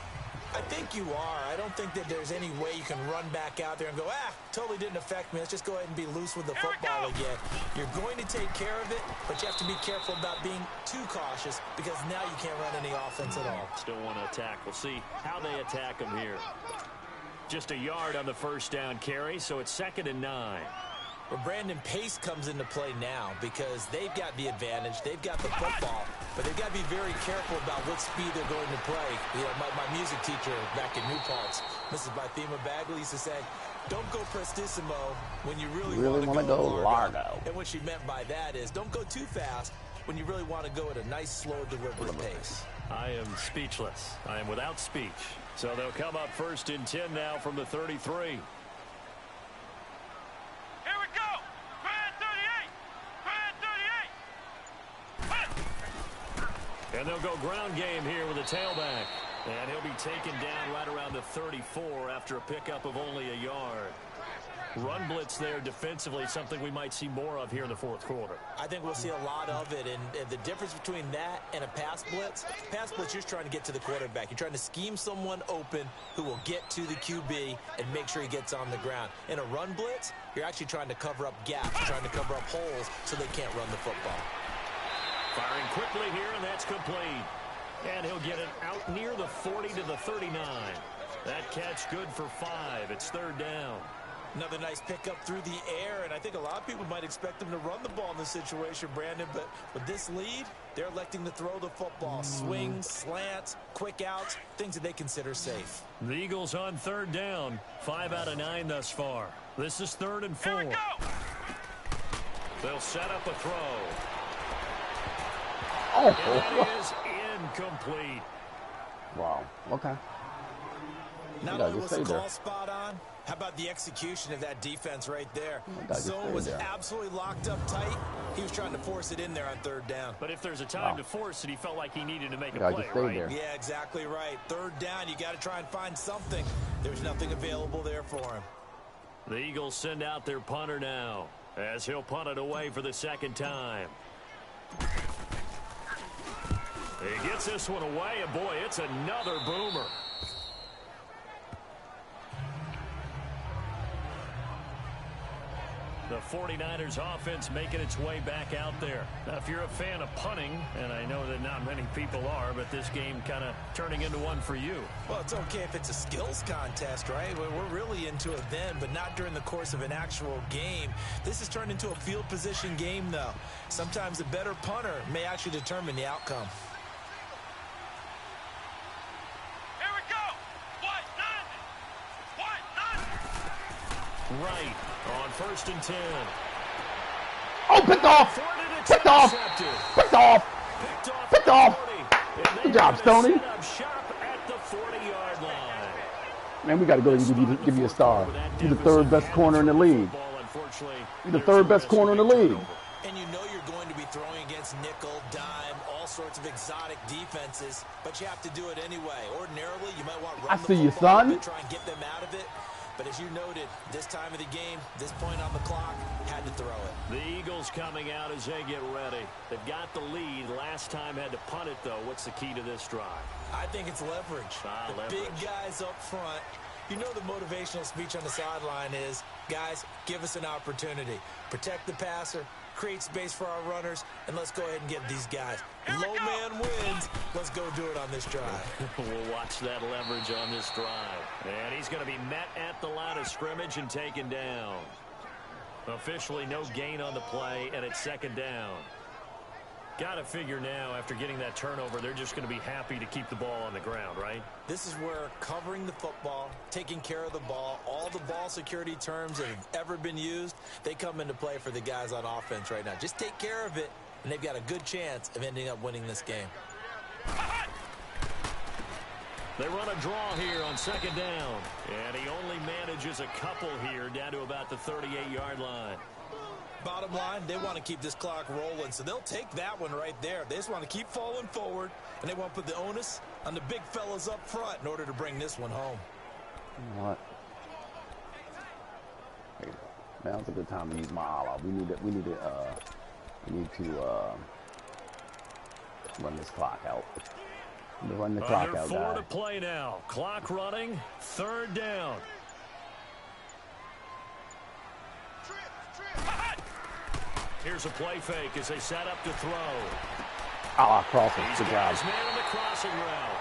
I think you are. I don't think that there's any way you can run back out there and go, totally didn't affect me. Let's just go ahead and be loose with the football again. You're going to take care of it, but you have to be careful about being too cautious because now you can't run any offense at all. Still want to attack. We'll see how they attack them here. Just a yard on the first down carry, so it's 2nd and 9. Well, Brandon, pace comes into play now because they've got the advantage. They've got the football, but they've got to be very careful about what speed they're going to play. You know, my music teacher back in New Paltz, Mrs. Bythema Bagley, used to say, don't go prestissimo when you really want to go largo. And what she meant by that is don't go too fast when you really want to go at a nice, slow, deliberate pace. I am speechless. I am without speech. So they'll come up 1st and 10 now from the 33. And they'll go ground game here with a tailback. And he'll be taken down right around the 34 after a pickup of only a yard. Run blitz there defensively, something we might see more of here in the 4th quarter. I think we'll see a lot of it. And the difference between that and a pass blitz, you're trying to get to the quarterback. You're trying to scheme someone open who will get to the QB and make sure he gets on the ground. In a run blitz, you're actually trying to cover up gaps. You're trying to cover up holes so they can't run the football. Firing quickly here, and that's complete. And he'll get it out near the 40 to the 39. That catch good for 5. It's 3rd down. Another nice pickup through the air, and I think a lot of people might expect them to run the ball in this situation, Brandon, but with this lead, they're electing to throw the football. Swings, slants, quick outs, things that they consider safe. The Eagles on 3rd down, 5 out of 9 thus far. This is 3rd and 4. They'll set up a throw. And that is incomplete. Wow. Okay. Not only was the call spot on, how about the execution of that defense right there? Zone was absolutely locked up tight. He was trying to force it in there on 3rd down. But if there's a time to force it, he felt like he needed to make a play, right? Yeah, exactly right. 3rd down, you got to try and find something. There's nothing available there for him. The Eagles send out their punter now as he'll punt it away for the 2nd time. He gets this one away, and boy, it's another boomer. The 49ers offense making its way back out there. Now, if you're a fan of punting, and I know that not many people are, but this game kind of turning into one for you. Well, it's okay if it's a skills contest, right? We're really into it then, but not during the course of an actual game. This has turned into a field position game, though. Sometimes a better punter may actually determine the outcome. Right, on 1st and 10. Oh, picked off! Picked off! Picked off! Picked off! Good job, Stoney. Man, we got to go and give you a star. You're the 3rd best corner in the league. You're the 3rd best corner in the league. And you know you're going to be throwing against nickel, dime, all sorts of exotic defenses, but you have to do it anyway. Ordinarily, you might want to run the football and try and get them out of it. But as you noted, this time of the game, this point on the clock, had to throw it. The Eagles coming out as they get ready. They've got the lead. Last time had to punt it, though. What's the key to this drive? I think it's leverage. The big guys up front. You know the motivational speech on the sideline is, guys, give us an opportunity. Protect the passer, create space for our runners, and let's go ahead and get these guys. Low man wins. Let's go do it on this drive. We'll watch that leverage on this drive. And he's going to be met at the line of scrimmage and taken down. Officially no gain on the play, and it's 2nd down. Got to figure now, after getting that turnover, they're just going to be happy to keep the ball on the ground, right? This is where covering the football, taking care of the ball, all the ball security terms that have ever been used, they come into play for the guys on offense right now. Just take care of it, and they've got a good chance of ending up winning this game. They run a draw here on second down. And he only manages a couple here down to about the 38-yard line. Bottom line, they want to keep this clock rolling, so they'll take that one right there. They just want to keep falling forward, and they want to put the onus on the big fellas up front in order to bring this one home. What? Hey, now's a good time to use my all-out. We need to run this clock out. Run the clock Under out, 4 guys. to play now. Clock running. Third down. Here's a play fake as they set up to throw. Crossing. He's Good got job. his man on the crossing route.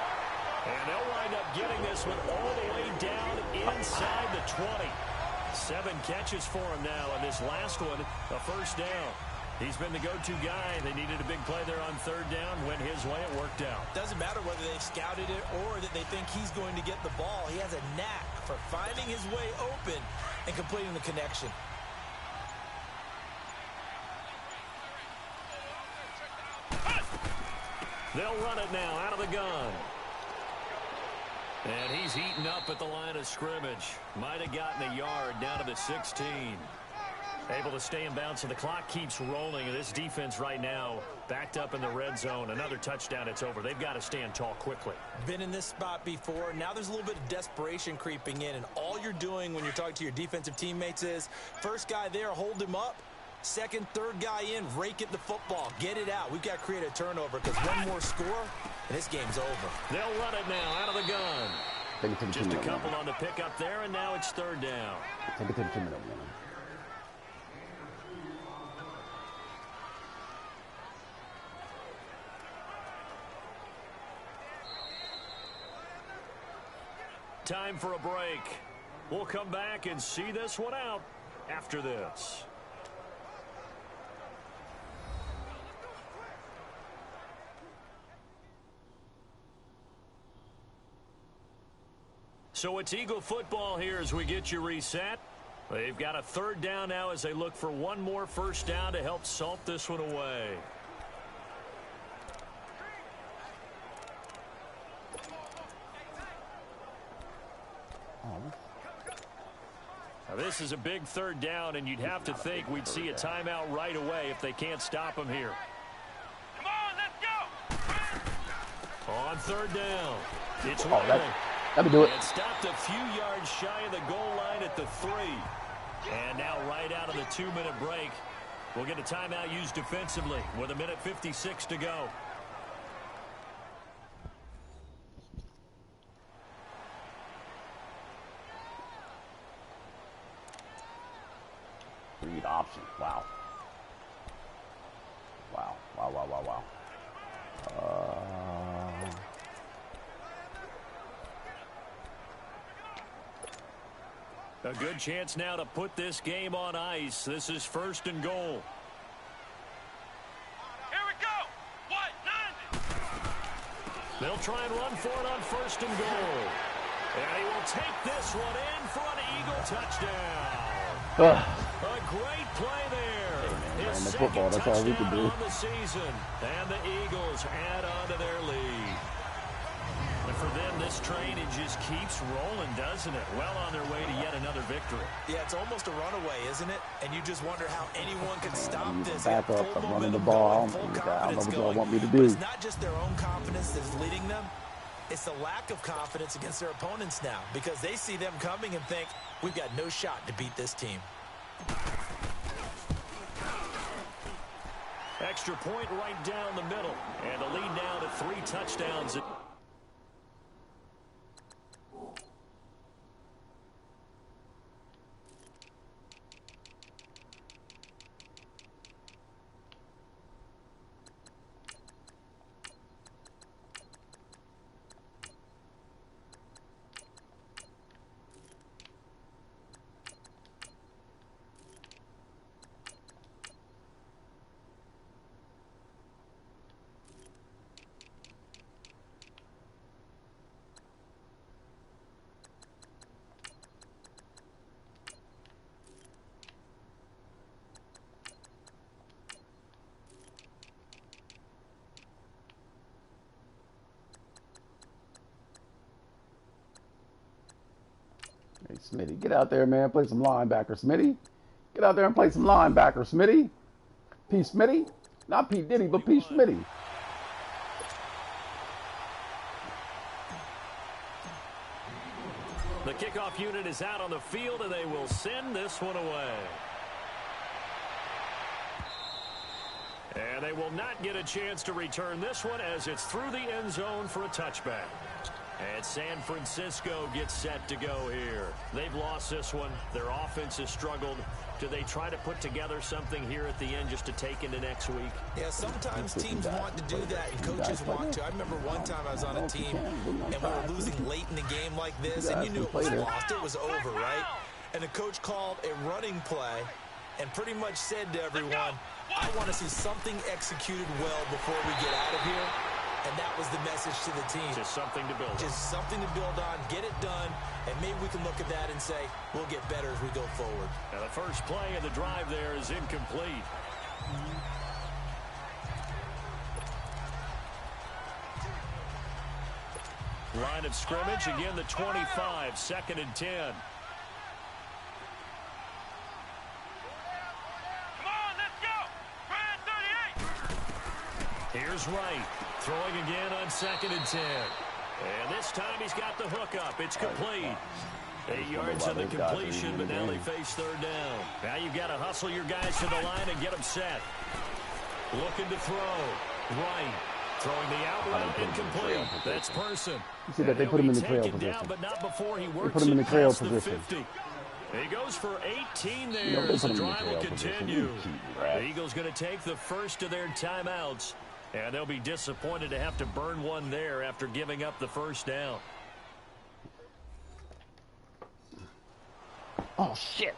And they'll wind up getting this one all the way down inside the 20. 7 catches for him now, and this last one, a first down. He's been the go-to guy. They needed a big play there on third down. Went his way. It worked out. Doesn't matter whether they've scouted it or that they think he's going to get the ball. He has a knack for finding his way open and completing the connection. They'll run it now out of the gun. And he's eaten up at the line of scrimmage. Might have gotten a yard down to the 16. Able to stay in bounds, so the clock keeps rolling. This defense right now backed up in the red zone. Another touchdown, it's over. They've got to stand tall quickly. Been in this spot before. Now there's a little bit of desperation creeping in, and all you're doing when you're talking to your defensive teammates is first guy there, hold him up. Second, third guy in, rake at the football. Get it out. We've got to create a turnover because one more score, and this game's over. They'll run it now out of the gun. Just a couple on the pickup there, and now it's third down. Take it to the 2-minute one. Time for a break. We'll come back and see this one out after this. So it's Eagle football here as we get you reset. They've got a third down now as they look for one more first down to help salt this one away. Now this is a big third down, and you'd have to think we'd see a timeout right away if they can't stop him here. Come on, let's go! On third down, it's Let me do it. And stopped a few yards shy of the goal line at the 3. And now right out of the 2-minute break, we'll get a timeout used defensively with 1:56 to go. Read option. Wow. Wow. Wow, wow, wow, wow. A good chance now to put this game on ice. This is first and goal. Here we go! What? 90! They'll try and run for it on first and goal. And he will take this one in for an Eagle touchdown. A great play there. His second football, that's all we can touchdown do. on the season. And the Eagles add on to their lead. And for them, this train, it just keeps rolling, doesn't it? Well on their way to yet another victory. Yeah, it's almost a runaway, isn't it? And you just wonder how anyone can stop this. Back up, I'm running the ball. I don't know what y'all want me to But do. it's not just their own confidence that's leading them. It's the lack of confidence against their opponents now because they see them coming and think, we've got no shot to beat this team. Extra point right down the middle. And the lead now to 3 touchdowns. Smitty, get out there, man. Play some linebacker, Smitty. Get out there and play some linebacker, Smitty. P. Smitty. Not P. Diddy, but P. Smitty. The kickoff unit is out on the field, and they will send this one away. And they will not get a chance to return this one as it's through the end zone for a touchback. And San Francisco gets set to go here. They've lost this one. Their offense has struggled. Do they try to put together something here at the end just to take into next week? Yeah, sometimes teams want to do that and coaches want to. I remember one time I was on a team and we were losing late in the game like this, and you knew it was lost. It was over, right? And the coach called a running play and pretty much said to everyone, I want to see something executed well before we get out of here. And that was the message to the team. Just something to build on. Just something to build on, get it done, and maybe we can look at that and say, we'll get better as we go forward. Now the first play of the drive there is incomplete. Line of scrimmage, again the 25, 2nd and 10. Here's Wright, throwing again on 2nd and 10. And this time he's got the hook up. It's complete. 8 yards on the completion, but now they face 3rd down. Now you've got to hustle your guys to the line and get them set. Looking to throw. Wright throwing the out route, incomplete. That's Person. You see that they put him in the trail position. Down, but not before he works they put him in the trail the position. 50. He goes for 18 there as the drive will continue. The Eagles going to take the first of their timeouts. And they'll be disappointed to have to burn one there after giving up the first down. Oh, shit.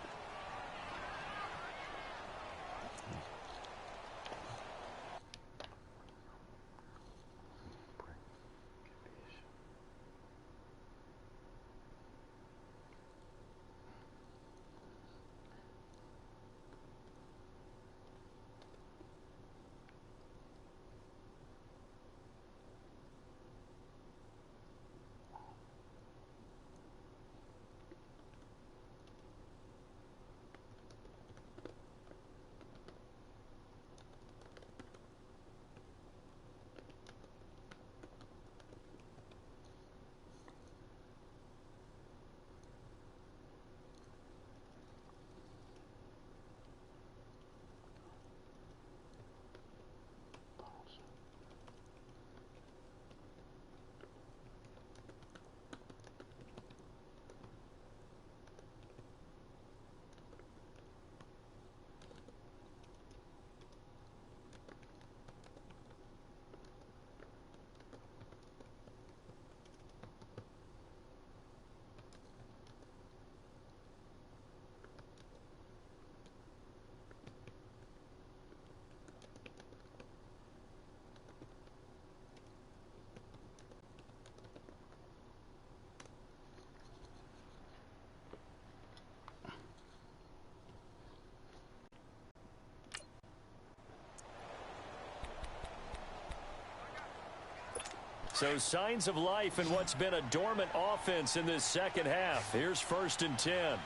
So signs of life in what's been a dormant offense in this second half. Here's 1st and 10. Hey,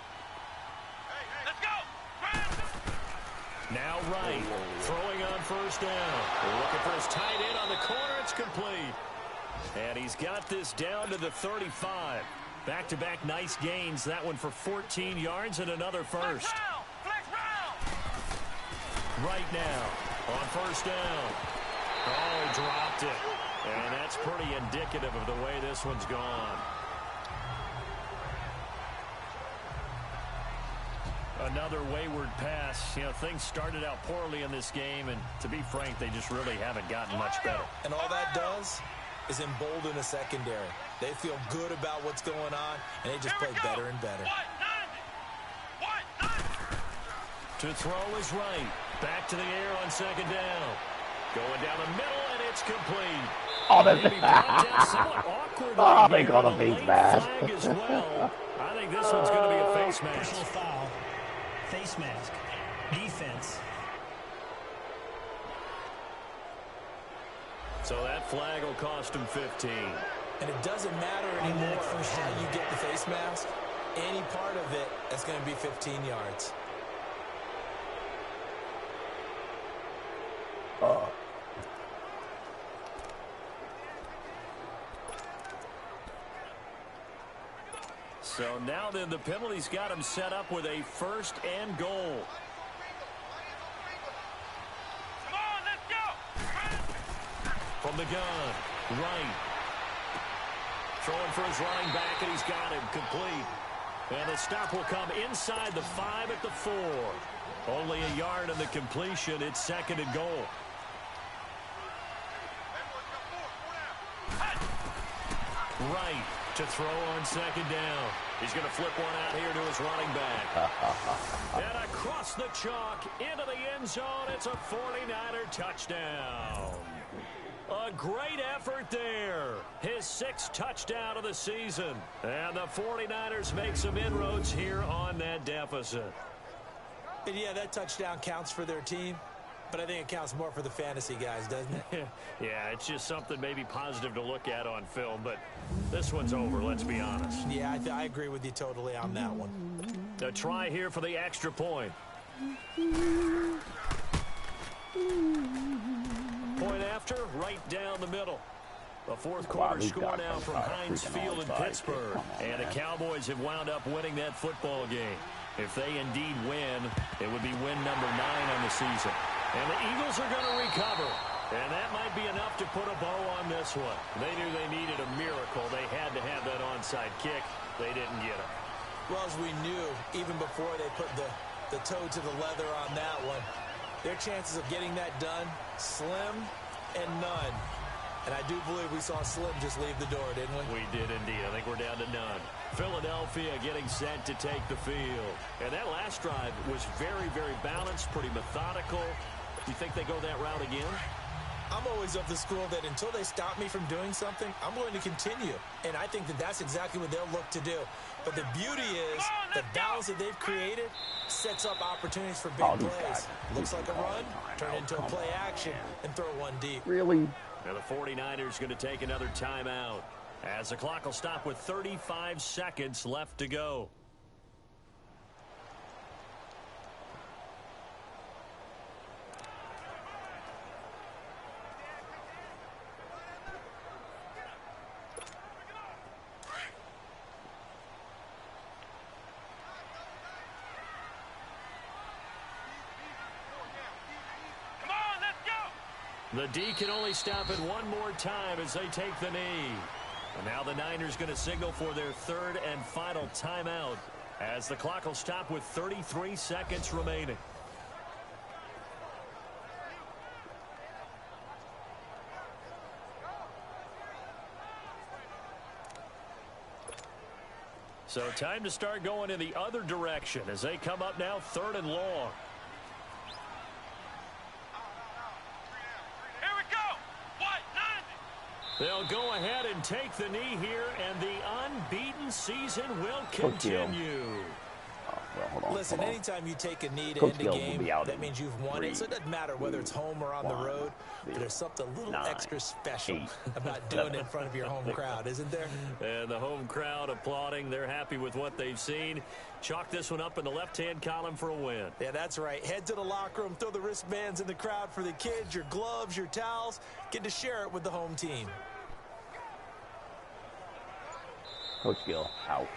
let's go! Now Wright throwing on 1st down. Looking for his tight end on the corner. It's complete. And he's got this down to the 35. Back-to-back nice gains. That one for 14 yards and another first. Right now on 1st down. Oh, he dropped it. And that's pretty indicative of the way this one's gone. Another wayward pass. You know, things started out poorly in this game, and to be frank, they just really haven't gotten much better. And all that does is embolden the secondary. They feel good about what's going on, and they just play better and better. To throw is Wright. Back to the air on 2nd down. Going down the middle, and it's complete. Oh, that's oh, they call a face mask. As well. I think this one's going to be a face mask. Personal foul, face mask, defense. So that flag will cost him 15. And it doesn't matter anymore how you get the face mask. any part of it that's going to be 15 yards. So now then the penalty's got him set up with a 1st and goal. Come on, let's go! From the gun, right. Throwing for his running back, and he's got him complete. And the stop will come inside the 5 at the 4. Only a yard in the completion. It's 2nd and goal. Right to throw on 2nd down. He's going to flip one out here to his running back. And across the chalk into the end zone. It's a 49er touchdown. A great effort there. His 6th touchdown of the season. And the 49ers make some inroads here on that deficit. And yeah, that touchdown counts for their team, but I think it counts more for the fantasy guys, doesn't it? Yeah, it's just something maybe positive to look at on film, but this one's over, let's be honest. Yeah, I agree with you totally on that one. A try here for the extra point. Point after, right down the middle. The 4th quarter score now from Heinz Field in Pittsburgh. And the Cowboys have wound up winning that football game. If they indeed win, it would be win number 9 on the season. And the Eagles are going to recover. And that might be enough to put a bow on this one. They knew they needed a miracle. They had to have that onside kick. They didn't get it. Well, as we knew, even before they put the toe to the leather on that one, their chances of getting that done, slim and none. And I do believe we saw Slim just leave the door, didn't we? We did indeed. I think we're down to none. Philadelphia getting set to take the field. And that last drive was very, very balanced, pretty methodical. Do you think they go that route again? I'm always of the school that until they stop me from doing something, I'm going to continue. And I think that that's exactly what they'll look to do. But the beauty is the balance that they've created sets up opportunities for big plays. Looks like a run, turn into a play action, and throw one deep. Really? Now the 49ers going to take another timeout as the clock will stop with 35 seconds left to go. The D can only stop it one more time as they take the knee. And now the Niners going to signal for their 3rd and final timeout as the clock will stop with 33 seconds remaining. So time to start going in the other direction as they come up now 3rd and long. They'll go ahead and take the knee here, and the unbeaten season will continue. Listen, anytime you take a knee to end a game, that means you've won it. So it doesn't matter whether it's home or on the road, but there's something a little extra special about doing it in front of your home crowd, isn't there? And the home crowd applauding. They're happy with what they've seen. Chalk this one up in the left-hand column for a win. Yeah, that's right. Head to the locker room, throw the wristbands in the crowd for the kids, your gloves, your towels. Get to share it with the home team. Coach Gill, out.